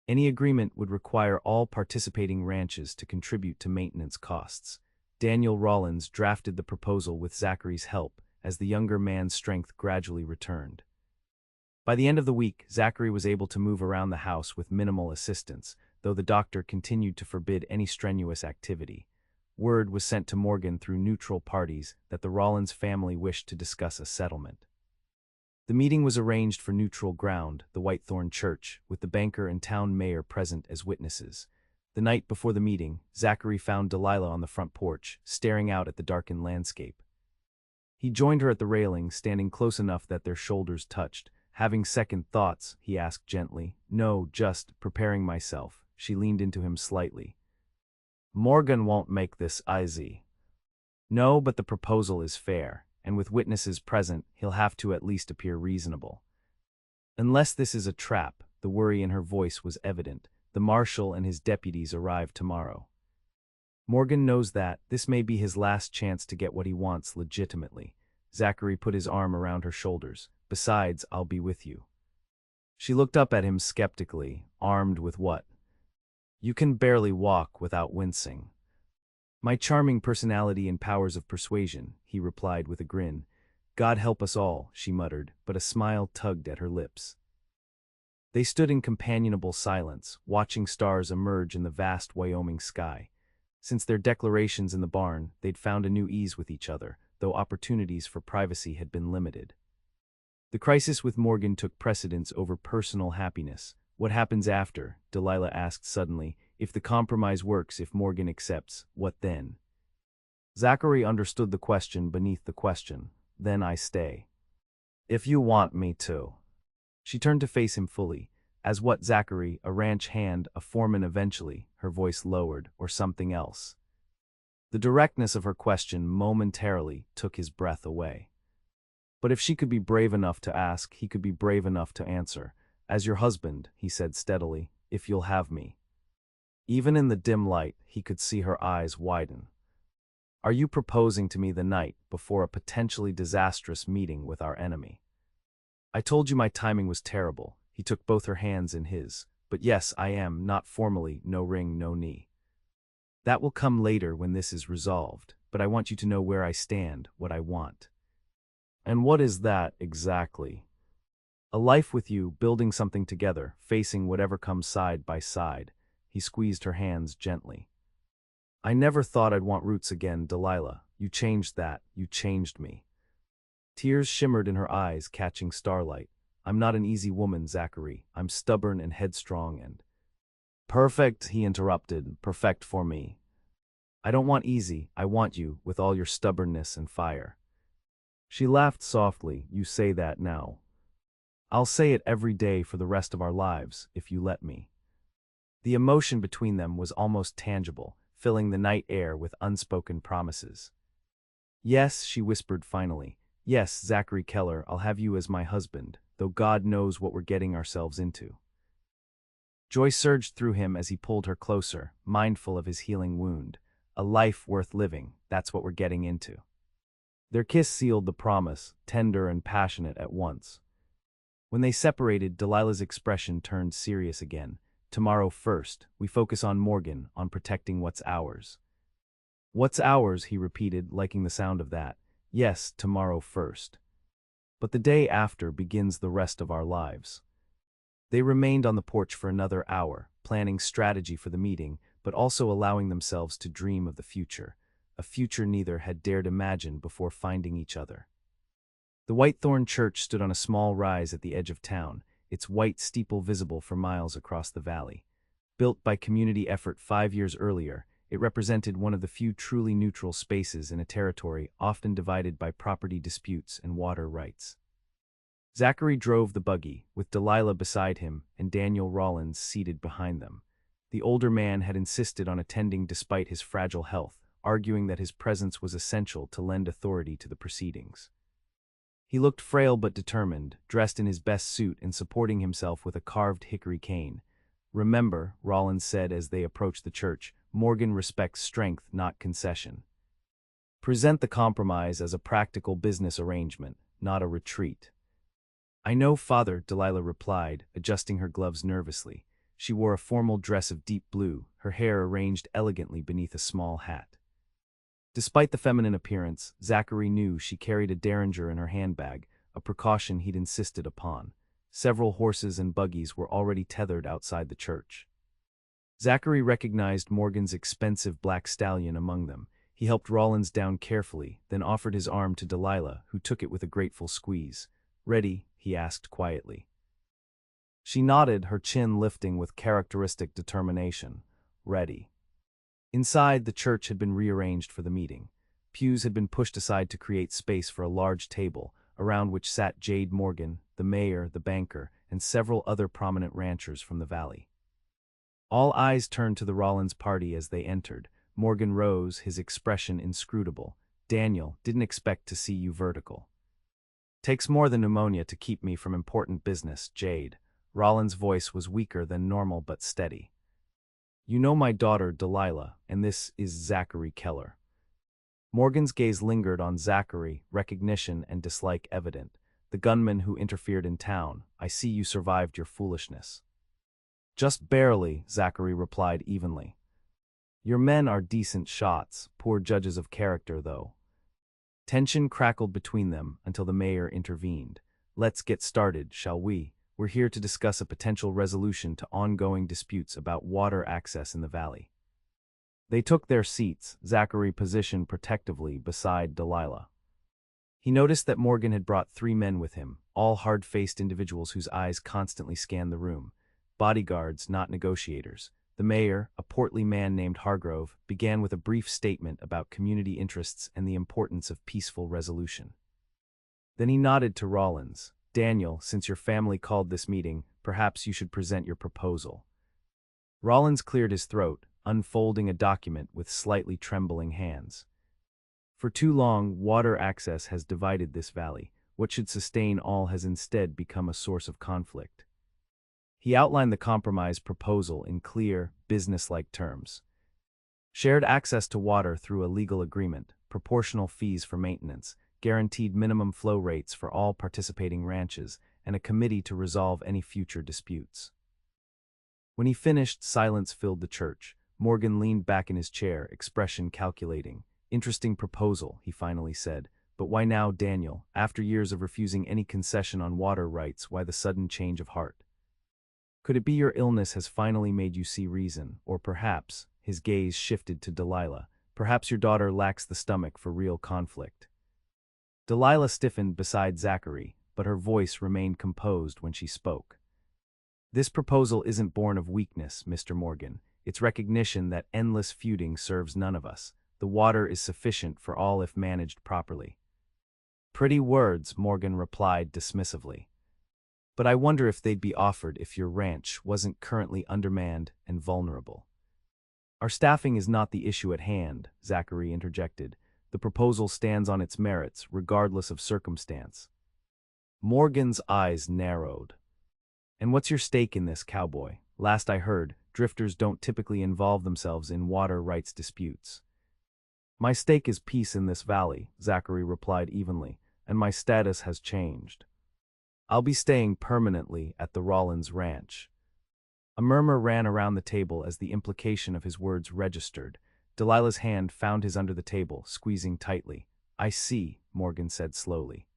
A: Any agreement would require all participating ranches to contribute to maintenance costs. Daniel Rawlins drafted the proposal with Zachary's help as the younger man's strength gradually returned. By the end of the week, Zachary was able to move around the house with minimal assistance, though the doctor continued to forbid any strenuous activity. Word was sent to Morgan through neutral parties that the Rawlins family wished to discuss a settlement. The meeting was arranged for neutral ground, the Whitethorn Church, with the banker and town mayor present as witnesses. The night before the meeting, Zachary found Delilah on the front porch, staring out at the darkened landscape. He joined her at the railing, standing close enough that their shoulders touched. Having second thoughts, he asked gently. No, just preparing myself. She leaned into him slightly. Morgan won't make this easy. No, but the proposal is fair, and with witnesses present, he'll have to at least appear reasonable. Unless this is a trap, the worry in her voice was evident. The marshal and his deputies arrive tomorrow. Morgan knows that this may be his last chance to get what he wants legitimately. Zachary put his arm around her shoulders. Besides, I'll be with you. She looked up at him skeptically. Armed with what? You can barely walk without wincing. My charming personality and powers of persuasion, he replied with a grin. God help us all, she muttered, but a smile tugged at her lips. They stood in companionable silence, watching stars emerge in the vast Wyoming sky. Since their declarations in the barn, they'd found a new ease with each other, though opportunities for privacy had been limited. The crisis with Morgan took precedence over personal happiness. What happens after? Delilah asked suddenly. If the compromise works, if Morgan accepts, what then? Zachary understood the question beneath the question. then I stay. If you want me to. She turned to face him fully, as what Zachary, a ranch hand, a foreman eventually, her voice lowered, or something else. The directness of her question momentarily took his breath away. But if she could be brave enough to ask, he could be brave enough to answer. As your husband, he said steadily, if you'll have me. Even in the dim light, he could see her eyes widen. Are you proposing to me the night before a potentially disastrous meeting with our enemy? I told you my timing was terrible. He took both her hands in his. But yes, I am, not formally, no ring, no knee. That will come later when this is resolved, but I want you to know where I stand, what I want. And what is that, exactly? A life with you, building something together, facing whatever comes side by side. He squeezed her hands gently. I never thought I'd want roots again, Delilah. You changed that, you changed me. Tears shimmered in her eyes, catching starlight. I'm not an easy woman, Zachary. I'm stubborn and headstrong and… Perfect, he interrupted, perfect for me. I don't want easy, I want you, with all your stubbornness and fire. She laughed softly. You say that now. I'll say it every day for the rest of our lives, if you let me. The emotion between them was almost tangible, filling the night air with unspoken promises. Yes, she whispered finally. Yes, Zachary Keller, I'll have you as my husband, though God knows what we're getting ourselves into. Joy surged through him as he pulled her closer, mindful of his healing wound. A life worth living, that's what we're getting into. Their kiss sealed the promise, tender and passionate at once. When they separated, Delilah's expression turned serious again. Tomorrow first, we focus on Morgan, on protecting what's ours. What's ours, he repeated, liking the sound of that. Yes, tomorrow first. But the day after begins the rest of our lives. They remained on the porch for another hour, planning strategy for the meeting, but also allowing themselves to dream of the future, a future neither had dared imagine before finding each other. The Whitethorn Church stood on a small rise at the edge of town, its white steeple visible for miles across the valley. Built by community effort 5 years earlier, it represented one of the few truly neutral spaces in a territory often divided by property disputes and water rights. Zachary drove the buggy, with Delilah beside him and Daniel Rawlins seated behind them. The older man had insisted on attending despite his fragile health, arguing that his presence was essential to lend authority to the proceedings. He looked frail but determined, dressed in his best suit and supporting himself with a carved hickory cane. Remember, Rawlins said as they approached the church, Morgan respects strength, not concession. Present the compromise as a practical business arrangement, not a retreat. I know, Father, Delilah replied, adjusting her gloves nervously. She wore a formal dress of deep blue, her hair arranged elegantly beneath a small hat. Despite the feminine appearance, Zachary knew she carried a derringer in her handbag, a precaution he'd insisted upon. Several horses and buggies were already tethered outside the church. Zachary recognized Morgan's expensive black stallion among them. He helped Rawlins down carefully, then offered his arm to Delilah, who took it with a grateful squeeze. Ready? He asked quietly. She nodded, her chin lifting with characteristic determination. Ready. Inside, the church had been rearranged for the meeting. Pews had been pushed aside to create space for a large table, around which sat Jed Morgan, the mayor, the banker, and several other prominent ranchers from the valley. All eyes turned to the Rawlins party as they entered. Morgan rose, his expression inscrutable. Daniel, didn't expect to see you vertical. Takes more than pneumonia to keep me from important business, Jade. Rawlins' voice was weaker than normal but steady. You know my daughter, Delilah, and this is Zachary Keller. Morgan's gaze lingered on Zachary, recognition and dislike evident. The gunman who interfered in town. I see you survived your foolishness. Just barely, Zachary replied evenly. Your men are decent shots, poor judges of character, though. Tension crackled between them until the mayor intervened. Let's get started, shall we? We're here to discuss a potential resolution to ongoing disputes about water access in the valley. They took their seats, Zachary positioned protectively beside Delilah. He noticed that Morgan had brought 3 men with him, all hard-faced individuals whose eyes constantly scanned the room. Bodyguards, not negotiators. The mayor, a portly man named Hargrove, began with a brief statement about community interests and the importance of peaceful resolution. Then he nodded to Rawlins. Daniel, since your family called this meeting, perhaps you should present your proposal. Rawlins cleared his throat, unfolding a document with slightly trembling hands. For too long, water access has divided this valley. What should sustain all has instead become a source of conflict. He outlined the compromise proposal in clear, business-like terms. Shared access to water through a legal agreement, proportional fees for maintenance, guaranteed minimum flow rates for all participating ranches, and a committee to resolve any future disputes. When he finished, silence filled the church. Morgan leaned back in his chair, expression calculating. Interesting proposal, he finally said. But why now, Daniel? After years of refusing any concession on water rights, why the sudden change of heart? Could it be your illness has finally made you see reason, or perhaps, his gaze shifted to Delilah, perhaps your daughter lacks the stomach for real conflict. Delilah stiffened beside Zachary, but her voice remained composed when she spoke. This proposal isn't born of weakness, Mr. Morgan. It's recognition that endless feuding serves none of us. The water is sufficient for all if managed properly. Pretty words, Morgan replied dismissively. But I wonder if they'd be offered if your ranch wasn't currently undermanned and vulnerable. Our staffing is not the issue at hand, Zachary interjected. The proposal stands on its merits, regardless of circumstance. Morgan's eyes narrowed. And what's your stake in this, Cowboy? Last I heard, drifters don't typically involve themselves in water rights disputes. My stake is peace in this valley, Zachary replied evenly, and my status has changed. I'll be staying permanently at the Rawlins Ranch. A murmur ran around the table as the implication of his words registered. Delilah's hand found his under the table, squeezing tightly. I see, Morgan said slowly.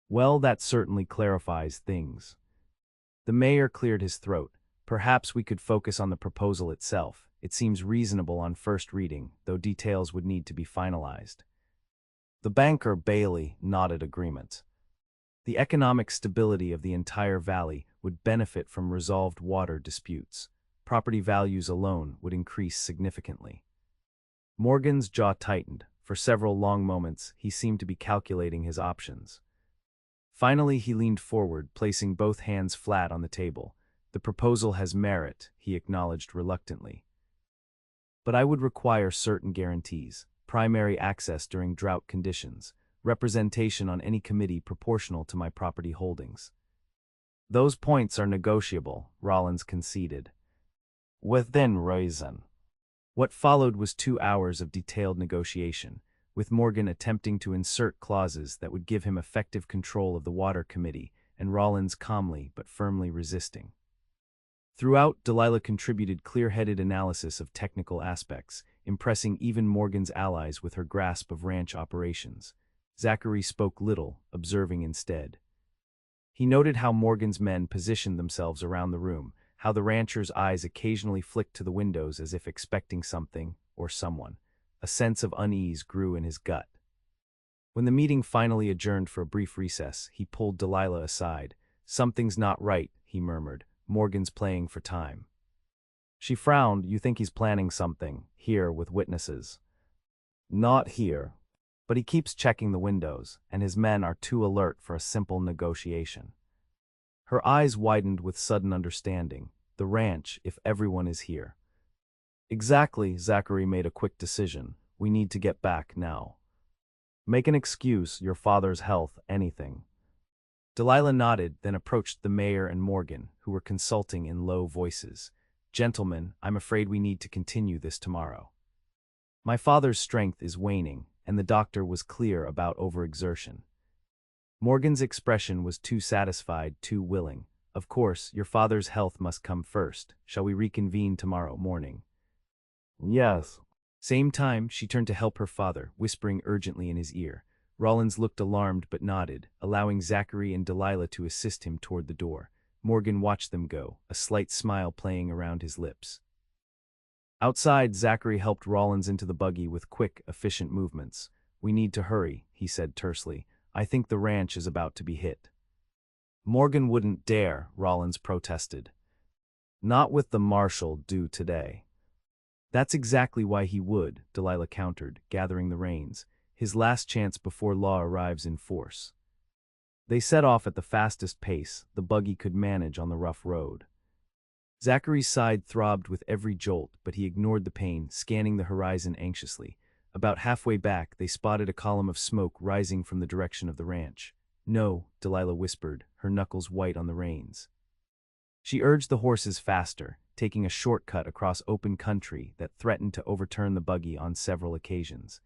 A: Well, that certainly clarifies things. The mayor cleared his throat. Perhaps we could focus on the proposal itself. It seems reasonable on first reading, though details would need to be finalized. The banker Bailey nodded agreement. The economic stability of the entire valley would benefit from resolved water disputes. Property values alone would increase significantly. Morgan's jaw tightened. For several long moments, he seemed to be calculating his options. Finally, he leaned forward, placing both hands flat on the table. The proposal has merit, he acknowledged reluctantly. But I would require certain guarantees: primary access during drought conditions, representation on any committee proportional to my property holdings. Those points are negotiable, Rawlins conceded. Within reason. What followed was 2 hours of detailed negotiation, with Morgan attempting to insert clauses that would give him effective control of the water committee, and Rawlins calmly but firmly resisting. Throughout, Delilah contributed clear-headed analysis of technical aspects, impressing even Morgan's allies with her grasp of ranch operations. Zachary spoke little, observing instead. He noted how Morgan's men positioned themselves around the room, how the rancher's eyes occasionally flicked to the windows as if expecting something or someone. A sense of unease grew in his gut. When the meeting finally adjourned for a brief recess, he pulled Delilah aside. Something's not right, he murmured. Morgan's playing for time. She frowned. You think he's planning something, here with witnesses? Not here. But he keeps checking the windows, and his men are too alert for a simple negotiation. Her eyes widened with sudden understanding. The ranch, if everyone is here. Exactly, Zachary made a quick decision. We need to get back now. Make an excuse, your father's health, anything. Delilah nodded, then approached the mayor and Morgan, who were consulting in low voices. Gentlemen, I'm afraid we need to continue this tomorrow. My father's strength is waning, and the doctor was clear about overexertion. Morgan's expression was too satisfied, too willing. Of course, your father's health must come first. Shall we reconvene tomorrow morning? Yes. Same time, she turned to help her father, whispering urgently in his ear. Rawlins looked alarmed but nodded, allowing Zachary and Delilah to assist him toward the door. Morgan watched them go, a slight smile playing around his lips. Outside, Zachary helped Rawlins into the buggy with quick, efficient movements. We need to hurry, he said tersely. I think the ranch is about to be hit. Morgan wouldn't dare, Rawlins protested. Not with the marshal due today. That's exactly why he would, Delilah countered, gathering the reins. His last chance before law arrives in force. They set off at the fastest pace the buggy could manage on the rough road. Zachary's side throbbed with every jolt, but he ignored the pain, scanning the horizon anxiously. About halfway back, they spotted a column of smoke rising from the direction of the ranch. "No," Delilah whispered, her knuckles white on the reins. She urged the horses faster, taking a shortcut across open country that threatened to overturn the buggy on several occasions.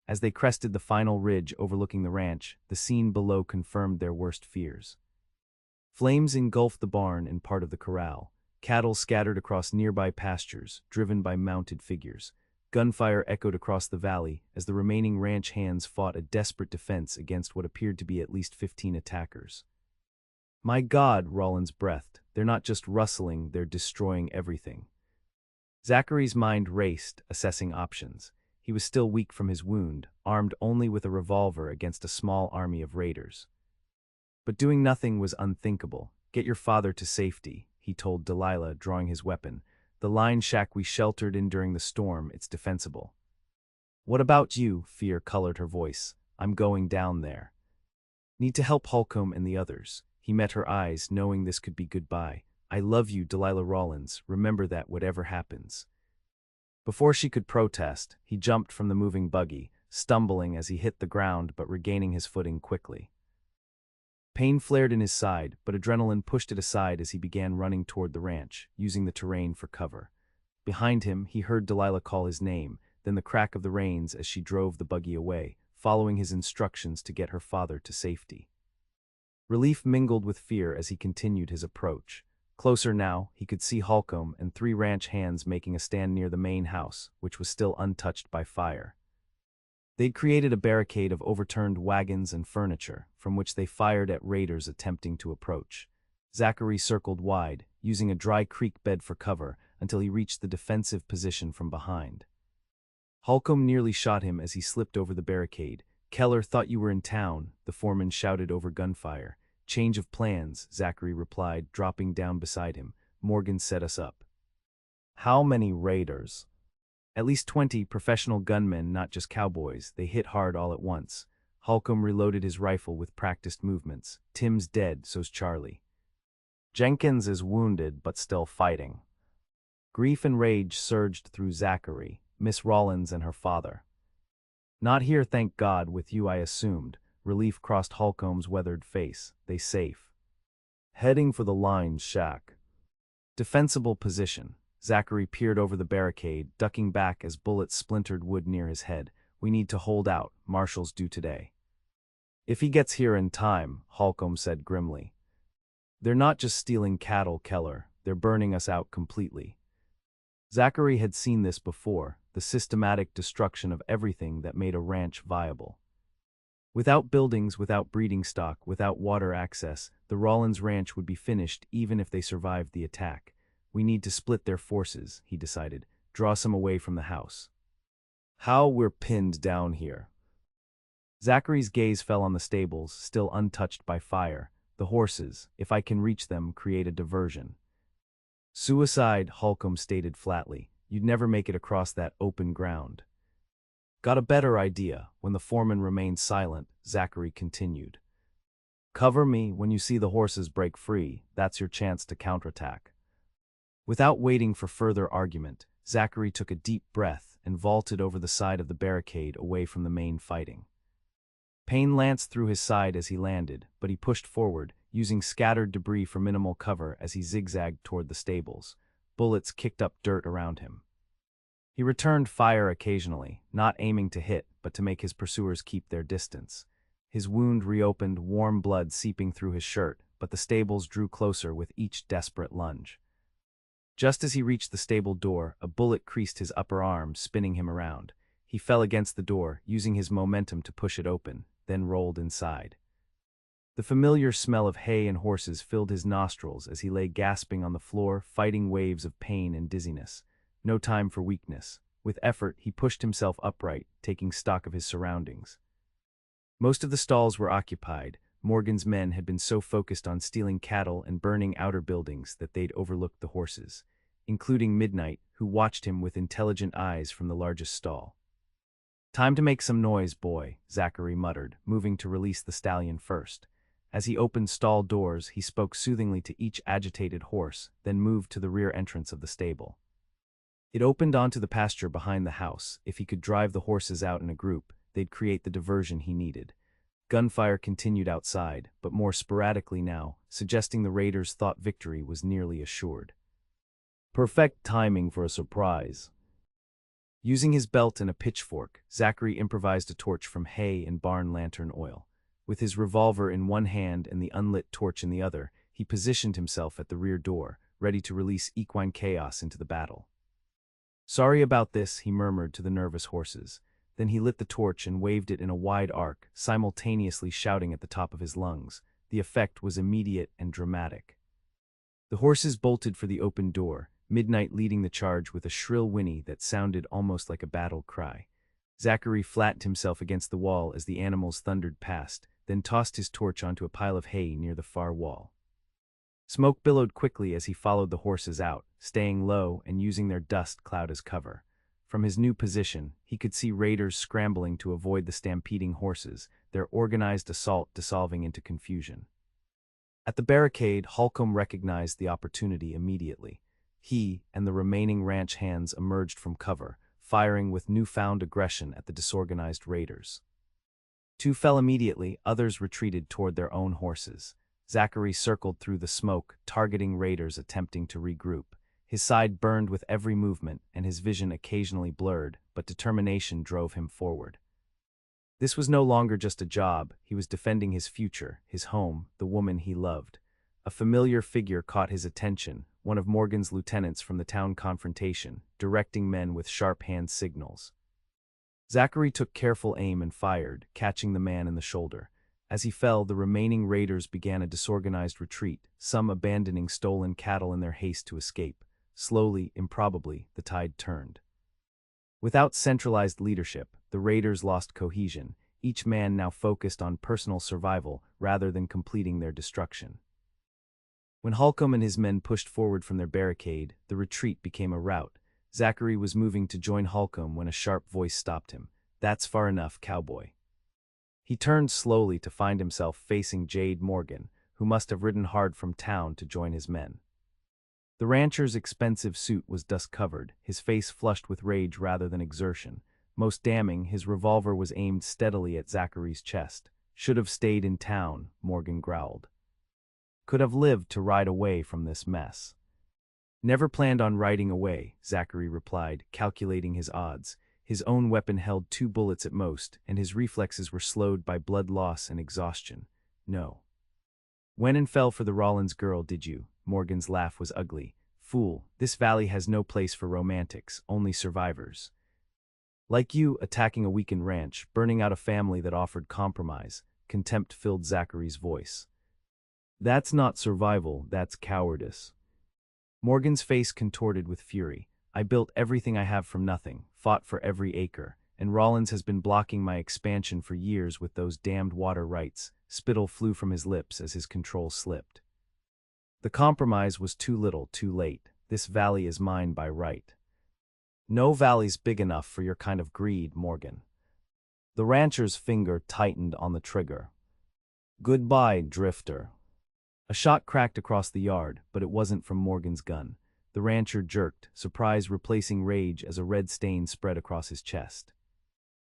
A: As they crested the final ridge overlooking the ranch, the scene below confirmed their worst fears. Flames engulfed the barn and part of the corral. Cattle scattered across nearby pastures, driven by mounted figures. Gunfire echoed across the valley as the remaining ranch hands fought a desperate defense against what appeared to be at least 15 attackers. "My God," Rawlins breathed, "they're not just rustling, they're destroying everything." Zachary's mind raced, assessing options. He was still weak from his wound, armed only with a revolver against a small army of raiders. But doing nothing was unthinkable. "Get your father to safety," he told Delilah, drawing his weapon. "The line shack we sheltered in during the storm, it's defensible." "What about you?" Fear colored her voice. "I'm going down there. Need to help Holcomb and the others." He met her eyes, knowing this could be goodbye. "I love you, Delilah Rawlins. Remember that whatever happens." Before she could protest, he jumped from the moving buggy, stumbling as he hit the ground but regaining his footing quickly. Pain flared in his side, but adrenaline pushed it aside as he began running toward the ranch, using the terrain for cover. Behind him, he heard Delilah call his name, then the crack of the reins as she drove the buggy away, following his instructions to get her father to safety. Relief mingled with fear as he continued his approach. Closer now, he could see Holcomb and 3 ranch hands making a stand near the main house, which was still untouched by fire. They'd created a barricade of overturned wagons and furniture, from which they fired at raiders attempting to approach. Zachary circled wide, using a dry creek bed for cover, until he reached the defensive position from behind. Holcomb nearly shot him as he slipped over the barricade. "Keller thought you were in town," the foreman shouted over gunfire. "Change of plans," Zachary replied, dropping down beside him. "Morgan set us up." "How many raiders?" "At least 20 professional gunmen, not just cowboys. They hit hard all at once." Holcomb reloaded his rifle with practiced movements. "Tim's dead, so's Charlie. Jenkins is wounded, but still fighting." Grief and rage surged through Zachary, Miss Rawlins and her father. "Not here, thank God, with you, I assumed." Relief crossed Holcomb's weathered face. "They safe." "Heading for the line shack." Defensible position. Zachary peered over the barricade, ducking back as bullets splintered wood near his head. "We need to hold out. Marshall's due today." "If he gets here in time," Holcomb said grimly. "They're not just stealing cattle, Keller. They're burning us out completely." Zachary had seen this before, the systematic destruction of everything that made a ranch viable. Without buildings, without breeding stock, without water access, the Rawlins ranch would be finished even if they survived the attack. "We need to split their forces," he decided, "draw some away from the house." "How we're pinned down here." Zachary's gaze fell on the stables, still untouched by fire. "The horses, if I can reach them, create a diversion." "Suicide," Holcomb stated flatly. "You'd never make it across that open ground." "Got a better idea." When the foreman remained silent, Zachary continued. "Cover me when you see the horses break free. That's your chance to counterattack." Without waiting for further argument, Zachary took a deep breath and vaulted over the side of the barricade away from the main fighting. Pain lanced through his side as he landed, but he pushed forward, using scattered debris for minimal cover as he zigzagged toward the stables. Bullets kicked up dirt around him. He returned fire occasionally, not aiming to hit, but to make his pursuers keep their distance. His wound reopened, warm blood seeping through his shirt, but the stables drew closer with each desperate lunge. Just as he reached the stable door, a bullet creased his upper arm, spinning him around. He fell against the door, using his momentum to push it open, then rolled inside. The familiar smell of hay and horses filled his nostrils as he lay gasping on the floor, fighting waves of pain and dizziness. No time for weakness. With effort, he pushed himself upright, taking stock of his surroundings. Most of the stalls were occupied. Morgan's men had been so focused on stealing cattle and burning outer buildings that they'd overlooked the horses, including Midnight, who watched him with intelligent eyes from the largest stall. "Time to make some noise, boy," Zachary muttered, moving to release the stallion first. As he opened stall doors, he spoke soothingly to each agitated horse, then moved to the rear entrance of the stable. It opened onto the pasture behind the house. If he could drive the horses out in a group, they'd create the diversion he needed. Gunfire continued outside, but more sporadically now, suggesting the raiders thought victory was nearly assured. Perfect timing for a surprise. Using his belt and a pitchfork, Zachary improvised a torch from hay and barn lantern oil. With his revolver in one hand and the unlit torch in the other, he positioned himself at the rear door, ready to release equine chaos into the battle. "Sorry about this," he murmured to the nervous horses. Then he lit the torch and waved it in a wide arc, simultaneously shouting at the top of his lungs. The effect was immediate and dramatic. The horses bolted for the open door, Midnight leading the charge with a shrill whinny that sounded almost like a battle cry. Zachary flattened himself against the wall as the animals thundered past, then tossed his torch onto a pile of hay near the far wall. Smoke billowed quickly as he followed the horses out, staying low and using their dust cloud as cover. From his new position, he could see raiders scrambling to avoid the stampeding horses, their organized assault dissolving into confusion. At the barricade, Holcomb recognized the opportunity immediately. He and the remaining ranch hands emerged from cover, firing with newfound aggression at the disorganized raiders. Two fell immediately, others retreated toward their own horses. Zachary circled through the smoke, targeting raiders attempting to regroup. His side burned with every movement, and his vision occasionally blurred, but determination drove him forward. This was no longer just a job. He was defending his future, his home, the woman he loved. A familiar figure caught his attention, one of Morgan's lieutenants from the town confrontation, directing men with sharp hand signals. Zachary took careful aim and fired, catching the man in the shoulder. As he fell, the remaining raiders began a disorganized retreat, some abandoning stolen cattle in their haste to escape. Slowly, improbably, the tide turned. Without centralized leadership, the raiders lost cohesion, each man now focused on personal survival rather than completing their destruction. When Holcomb and his men pushed forward from their barricade, the retreat became a rout. Zachary was moving to join Holcomb when a sharp voice stopped him. "That's far enough, Cowboy." He turned slowly to find himself facing Jed Morgan, who must have ridden hard from town to join his men. The rancher's expensive suit was dust-covered, his face flushed with rage rather than exertion. Most damning, his revolver was aimed steadily at Zachary's chest. "Should have stayed in town," Morgan growled. "Could have lived to ride away from this mess." "Never planned on riding away," Zachary replied, calculating his odds. His own weapon held 2 bullets at most, and his reflexes were slowed by blood loss and exhaustion. "No." "Went and fell for the Rawlins girl, did you?" Morgan's laugh was ugly. "Fool, this valley has no place for romantics, only survivors. Like you, attacking a weakened ranch, burning out a family that offered compromise." Contempt filled Zachary's voice. "That's not survival, that's cowardice." Morgan's face contorted with fury. "I built everything I have from nothing, fought for every acre, and Rawlins has been blocking my expansion for years with those damned water rights." Spittle flew from his lips as his control slipped. "The compromise was too little, too late. This valley is mine by right." "No valley's big enough for your kind of greed, Morgan." The rancher's finger tightened on the trigger. "Goodbye, drifter." A shot cracked across the yard, but it wasn't from Morgan's gun. The rancher jerked, surprise replacing rage as a red stain spread across his chest.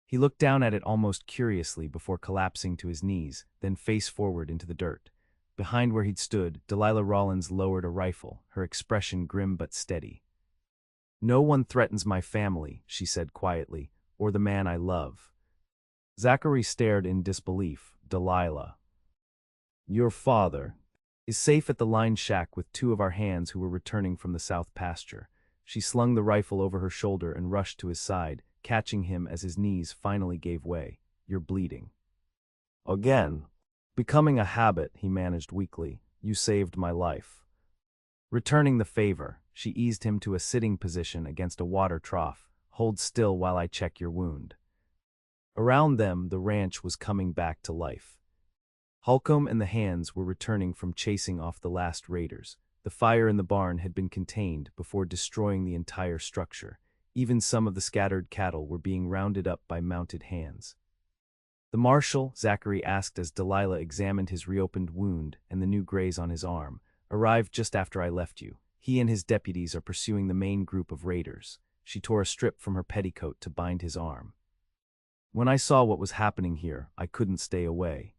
A: He looked down at it almost curiously before collapsing to his knees, then face forward into the dirt. Behind where he'd stood, Delilah Rawlins lowered a rifle, her expression grim but steady. "No one threatens my family," she said quietly, "or the man I love." Zachary stared in disbelief. "Delilah, your father is safe at the line shack with 2 of our hands who were returning from the south pasture." She slung the rifle over her shoulder and rushed to his side, catching him as his knees finally gave way. "You're bleeding." "Again." "Becoming a habit," he managed weakly. "You saved my life." Returning the favor, she eased him to a sitting position against a water trough. "Hold still while I check your wound." Around them, the ranch was coming back to life. Holcomb and the hands were returning from chasing off the last raiders. The fire in the barn had been contained before destroying the entire structure. Even some of the scattered cattle were being rounded up by mounted hands. The marshal, Zachary asked as Delilah examined his reopened wound and the new graze on his arm, arrived just after I left you. He and his deputies are pursuing the main group of raiders. She tore a strip from her petticoat to bind his arm. When I saw what was happening here, I couldn't stay away.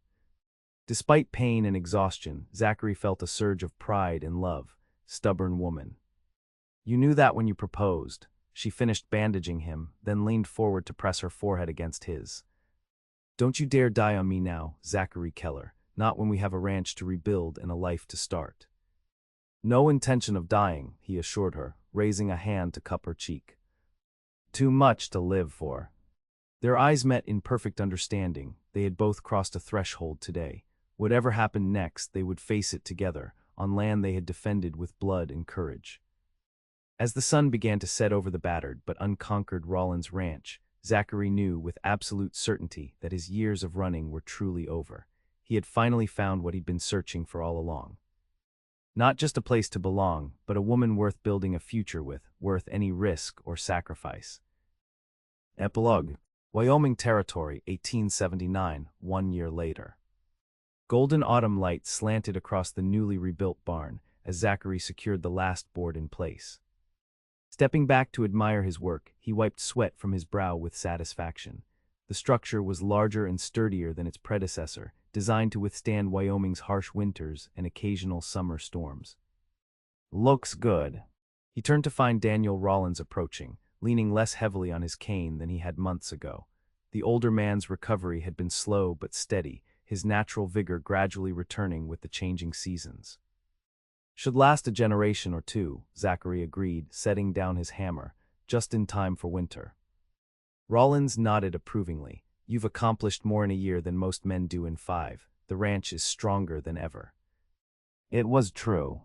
A: Despite pain and exhaustion, Zachary felt a surge of pride and love. Stubborn woman. You knew that when you proposed. She finished bandaging him, then leaned forward to press her forehead against his. Don't you dare die on me now, Zachary Keller, not when we have a ranch to rebuild and a life to start. No intention of dying, he assured her, raising a hand to cup her cheek. Too much to live for. Their eyes met in perfect understanding. They had both crossed a threshold today. Whatever happened next, they would face it together, on land they had defended with blood and courage. As the sun began to set over the battered but unconquered Rawlins ranch, Zachary knew with absolute certainty that his years of running were truly over. He had finally found what he'd been searching for all along. Not just a place to belong, but a woman worth building a future with, worth any risk or sacrifice. Epilogue. Wyoming Territory, 1879, 1 year later. Golden autumn light slanted across the newly rebuilt barn as Zachary secured the last board in place. Stepping back to admire his work, he wiped sweat from his brow with satisfaction. The structure was larger and sturdier than its predecessor, designed to withstand Wyoming's harsh winters and occasional summer storms. Looks good. He turned to find Daniel Rawlins approaching, leaning less heavily on his cane than he had months ago. The older man's recovery had been slow but steady, his natural vigor gradually returning with the changing seasons. Should last a generation or two, Zachary agreed, setting down his hammer, just in time for winter. Rawlins nodded approvingly. You've accomplished more in a year than most men do in 5. The ranch is stronger than ever. It was true.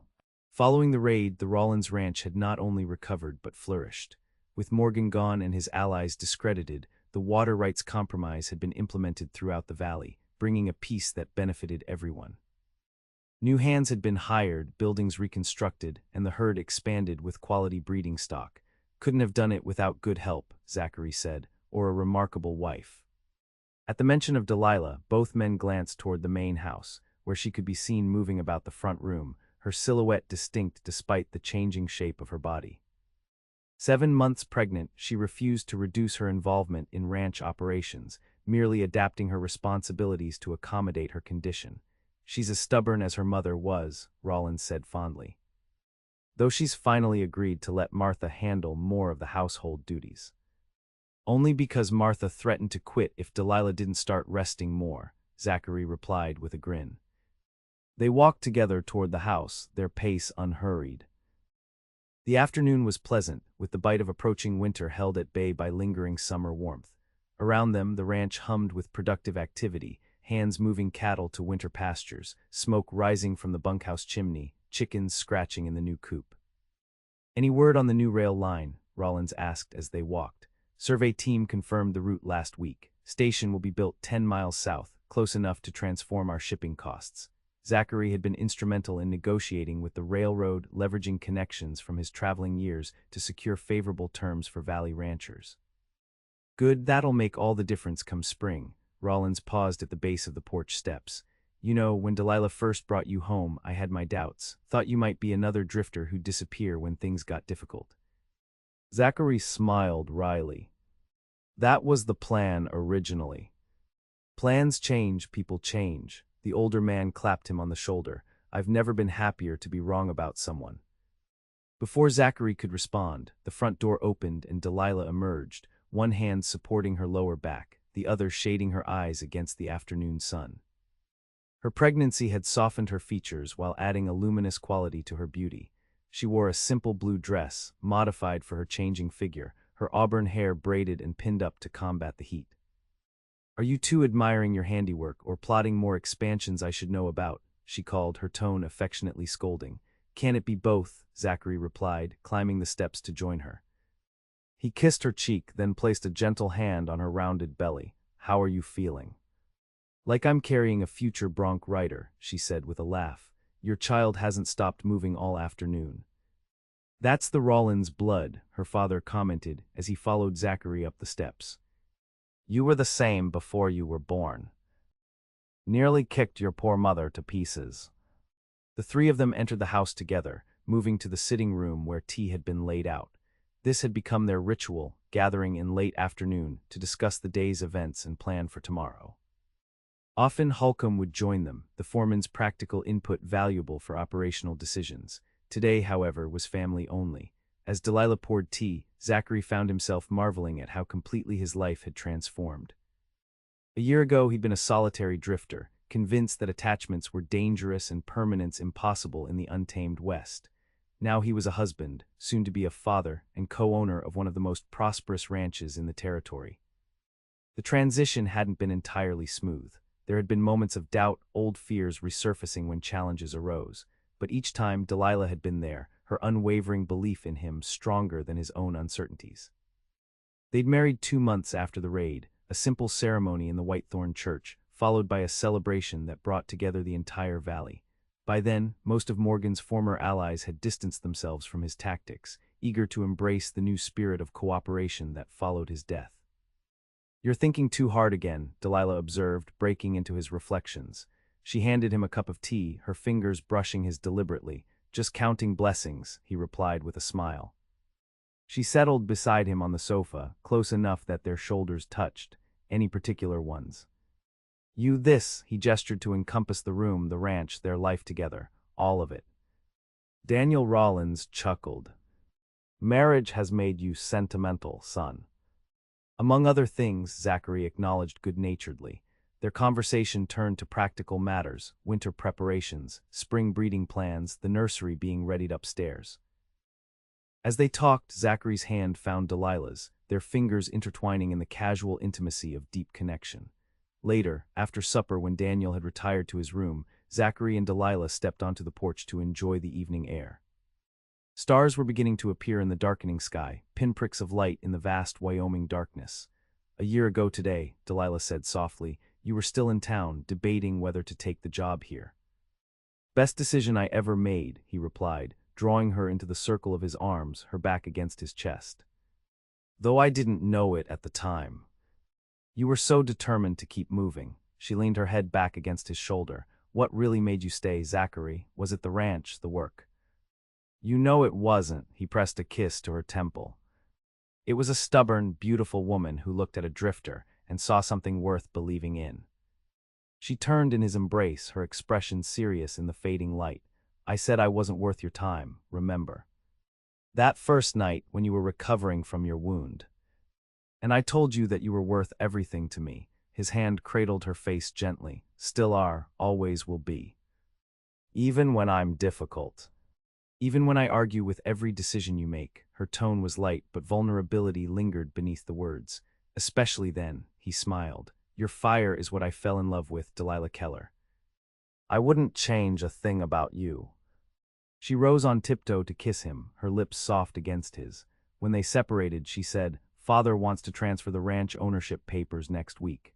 A: Following the raid, the Rawlins ranch had not only recovered but flourished. With Morgan gone and his allies discredited, the water rights compromise had been implemented throughout the valley, bringing a peace that benefited everyone. New hands had been hired, buildings reconstructed, and the herd expanded with quality breeding stock. Couldn't have done it without good help, Zachary said, or a remarkable wife. At the mention of Delilah, both men glanced toward the main house, where she could be seen moving about the front room, her silhouette distinct despite the changing shape of her body. 7 months pregnant, she refused to reduce her involvement in ranch operations, merely adapting her responsibilities to accommodate her condition. She's as stubborn as her mother was, Rawlins said fondly. Though she's finally agreed to let Martha handle more of the household duties. Only because Martha threatened to quit if Delilah didn't start resting more, Zachary replied with a grin. They walked together toward the house, their pace unhurried. The afternoon was pleasant, with the bite of approaching winter held at bay by lingering summer warmth. Around them, the ranch hummed with productive activity, hands moving cattle to winter pastures, smoke rising from the bunkhouse chimney, chickens scratching in the new coop. Any word on the new rail line? Rawlins asked as they walked. Survey team confirmed the route last week. Station will be built 10 miles south, close enough to transform our shipping costs. Zachary had been instrumental in negotiating with the railroad, leveraging connections from his traveling years to secure favorable terms for valley ranchers. Good, that'll make all the difference come spring. Rawlins paused at the base of the porch steps. You know, when Delilah first brought you home, I had my doubts. Thought you might be another drifter who'd disappear when things got difficult. Zachary smiled wryly. That was the plan originally. Plans change, people change. The older man clapped him on the shoulder. I've never been happier to be wrong about someone. Before Zachary could respond, the front door opened and Delilah emerged, one hand supporting her lower back, the other shading her eyes against the afternoon sun. Her pregnancy had softened her features while adding a luminous quality to her beauty. She wore a simple blue dress, modified for her changing figure, her auburn hair braided and pinned up to combat the heat. Are you two admiring your handiwork or plotting more expansions I should know about? She called, her tone affectionately scolding. Can it be both? Zachary replied, climbing the steps to join her. He kissed her cheek, then placed a gentle hand on her rounded belly. How are you feeling? Like I'm carrying a future bronc rider, she said with a laugh. Your child hasn't stopped moving all afternoon. That's the Rawlins blood, her father commented as he followed Zachary up the steps. You were the same before you were born. Nearly kicked your poor mother to pieces. The three of them entered the house together, moving to the sitting room where tea had been laid out. This had become their ritual, gathering in late afternoon to discuss the day's events and plan for tomorrow. Often Holcomb would join them, the foreman's practical input valuable for operational decisions. Today, however, was family only. As Delilah poured tea, Zachary found himself marveling at how completely his life had transformed. A year ago he'd been a solitary drifter, convinced that attachments were dangerous and permanence impossible in the untamed West. Now he was a husband, soon to be a father, and co-owner of one of the most prosperous ranches in the territory. The transition hadn't been entirely smooth. There had been moments of doubt, old fears resurfacing when challenges arose, but each time Delilah had been there, her unwavering belief in him stronger than his own uncertainties. They'd married 2 months after the raid, a simple ceremony in the Whitethorn Church, followed by a celebration that brought together the entire valley. By then, most of Morgan's former allies had distanced themselves from his tactics, eager to embrace the new spirit of cooperation that followed his death. "You're thinking too hard again," Delilah observed, breaking into his reflections. She handed him a cup of tea, her fingers brushing his deliberately. "Just counting blessings," he replied with a smile. She settled beside him on the sofa, close enough that their shoulders touched. "Any particular ones?" "You this," he gestured to encompass the room, the ranch, their life together. "All of it." Daniel Rawlins chuckled. "Marriage has made you sentimental, son." Among other things, Zachary acknowledged good-naturedly. Their conversation turned to practical matters, winter preparations, spring breeding plans, the nursery being readied upstairs. As they talked, Zachary's hand found Delilah's, their fingers intertwining in the casual intimacy of deep connection. Later, after supper when Daniel had retired to his room, Zachary and Delilah stepped onto the porch to enjoy the evening air. Stars were beginning to appear in the darkening sky, pinpricks of light in the vast Wyoming darkness. "A year ago today," Delilah said softly, "you were still in town, debating whether to take the job here." "Best decision I ever made," he replied, drawing her into the circle of his arms, her back against his chest. "Though I didn't know it at the time." "You were so determined to keep moving." She leaned her head back against his shoulder. "What really made you stay, Zachary? Was it the ranch, the work?" "You know it wasn't." He pressed a kiss to her temple. "It was a stubborn, beautiful woman who looked at a drifter and saw something worth believing in." She turned in his embrace, her expression serious in the fading light. "I said I wasn't worth your time, remember? That first night when you were recovering from your wound. And I told you that you were worth everything to me." His hand cradled her face gently. "Still are, always will be. Even when I'm difficult. Even when I argue with every decision you make." Her tone was light, but vulnerability lingered beneath the words. "Especially then," he smiled. "Your fire is what I fell in love with, Delilah Keller. I wouldn't change a thing about you." She rose on tiptoe to kiss him, her lips soft against his. When they separated, she said, "Father wants to transfer the ranch ownership papers next week.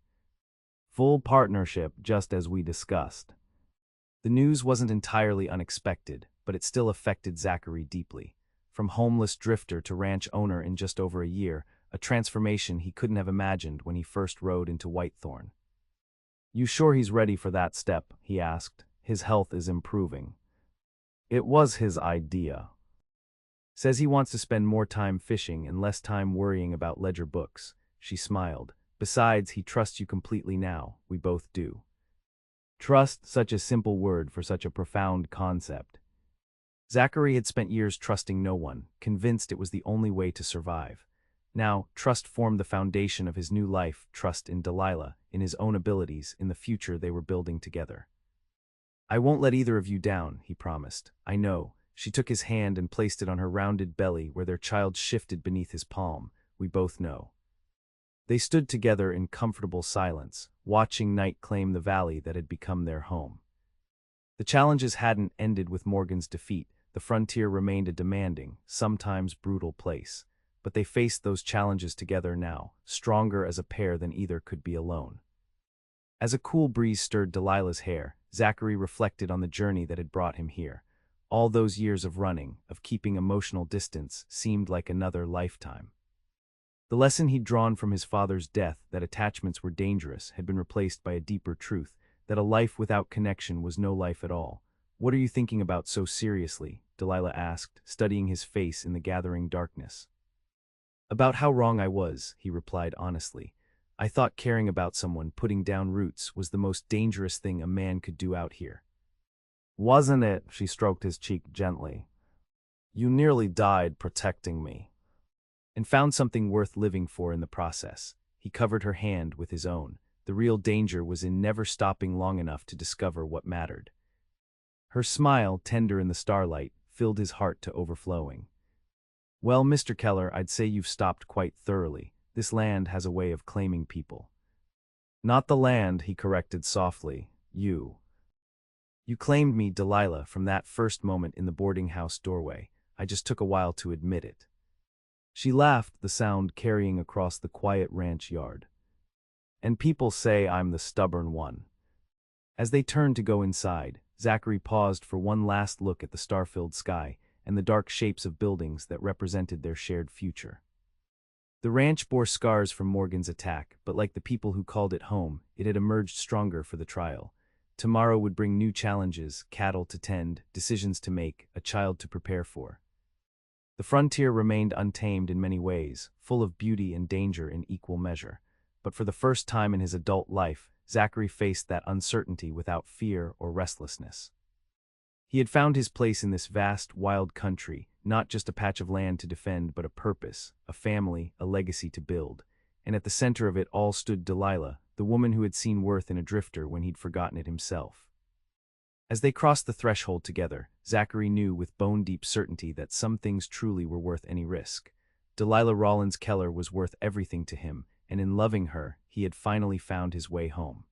A: Full partnership, just as we discussed." The news wasn't entirely unexpected, but it still affected Zachary deeply. From homeless drifter to ranch owner in just over a year, a transformation he couldn't have imagined when he first rode into Whitethorn. "You sure he's ready for that step?" he asked. "His health is improving." "It was his idea. Says he wants to spend more time fishing and less time worrying about ledger books." She smiled. "Besides, he trusts you completely now. We both do." Trust, such a simple word for such a profound concept. Zachary had spent years trusting no one, convinced it was the only way to survive. Now, trust formed the foundation of his new life, trust in Delilah, in his own abilities, in the future they were building together. "I won't let either of you down," he promised. "I know." She took his hand and placed it on her rounded belly where their child shifted beneath his palm. "We both know." They stood together in comfortable silence, watching night claim the valley that had become their home. The challenges hadn't ended with Morgan's defeat. The frontier remained a demanding, sometimes brutal place. But they faced those challenges together now, stronger as a pair than either could be alone. As a cool breeze stirred Delilah's hair, Zachary reflected on the journey that had brought him here. All those years of running, of keeping emotional distance, seemed like another lifetime. The lesson he'd drawn from his father's death, that attachments were dangerous, had been replaced by a deeper truth, that a life without connection was no life at all. "What are you thinking about so seriously?" Delilah asked, studying his face in the gathering darkness. "About how wrong I was," he replied honestly. "I thought caring about someone, putting down roots, was the most dangerous thing a man could do out here." "Wasn't it?" She stroked his cheek gently. "You nearly died protecting me." "And found something worth living for in the process." He covered her hand with his own. The real danger was in never stopping long enough to discover what mattered. Her smile, tender in the starlight, filled his heart to overflowing. "Well, Mr. Keller, I'd say you've stopped quite thoroughly. This land has a way of claiming people." "Not the land," he corrected softly. "You. You claimed me, Delilah, from that first moment in the boarding house doorway. I just took a while to admit it." She laughed, the sound carrying across the quiet ranch yard. "And people say I'm the stubborn one." As they turned to go inside, Zachary paused for one last look at the star-filled sky and the dark shapes of buildings that represented their shared future. The ranch bore scars from Morgan's attack, but like the people who called it home, it had emerged stronger for the trial. Tomorrow would bring new challenges, cattle to tend, decisions to make, a child to prepare for. The frontier remained untamed in many ways, full of beauty and danger in equal measure. But for the first time in his adult life, Zachary faced that uncertainty without fear or restlessness. He had found his place in this vast, wild country, not just a patch of land to defend, but a purpose, a family, a legacy to build. And at the center of it all stood Delilah, the woman who had seen worth in a drifter when he'd forgotten it himself. As they crossed the threshold together, Zachary knew with bone-deep certainty that some things truly were worth any risk. Delilah Rawlins Keller was worth everything to him, and in loving her, he had finally found his way home.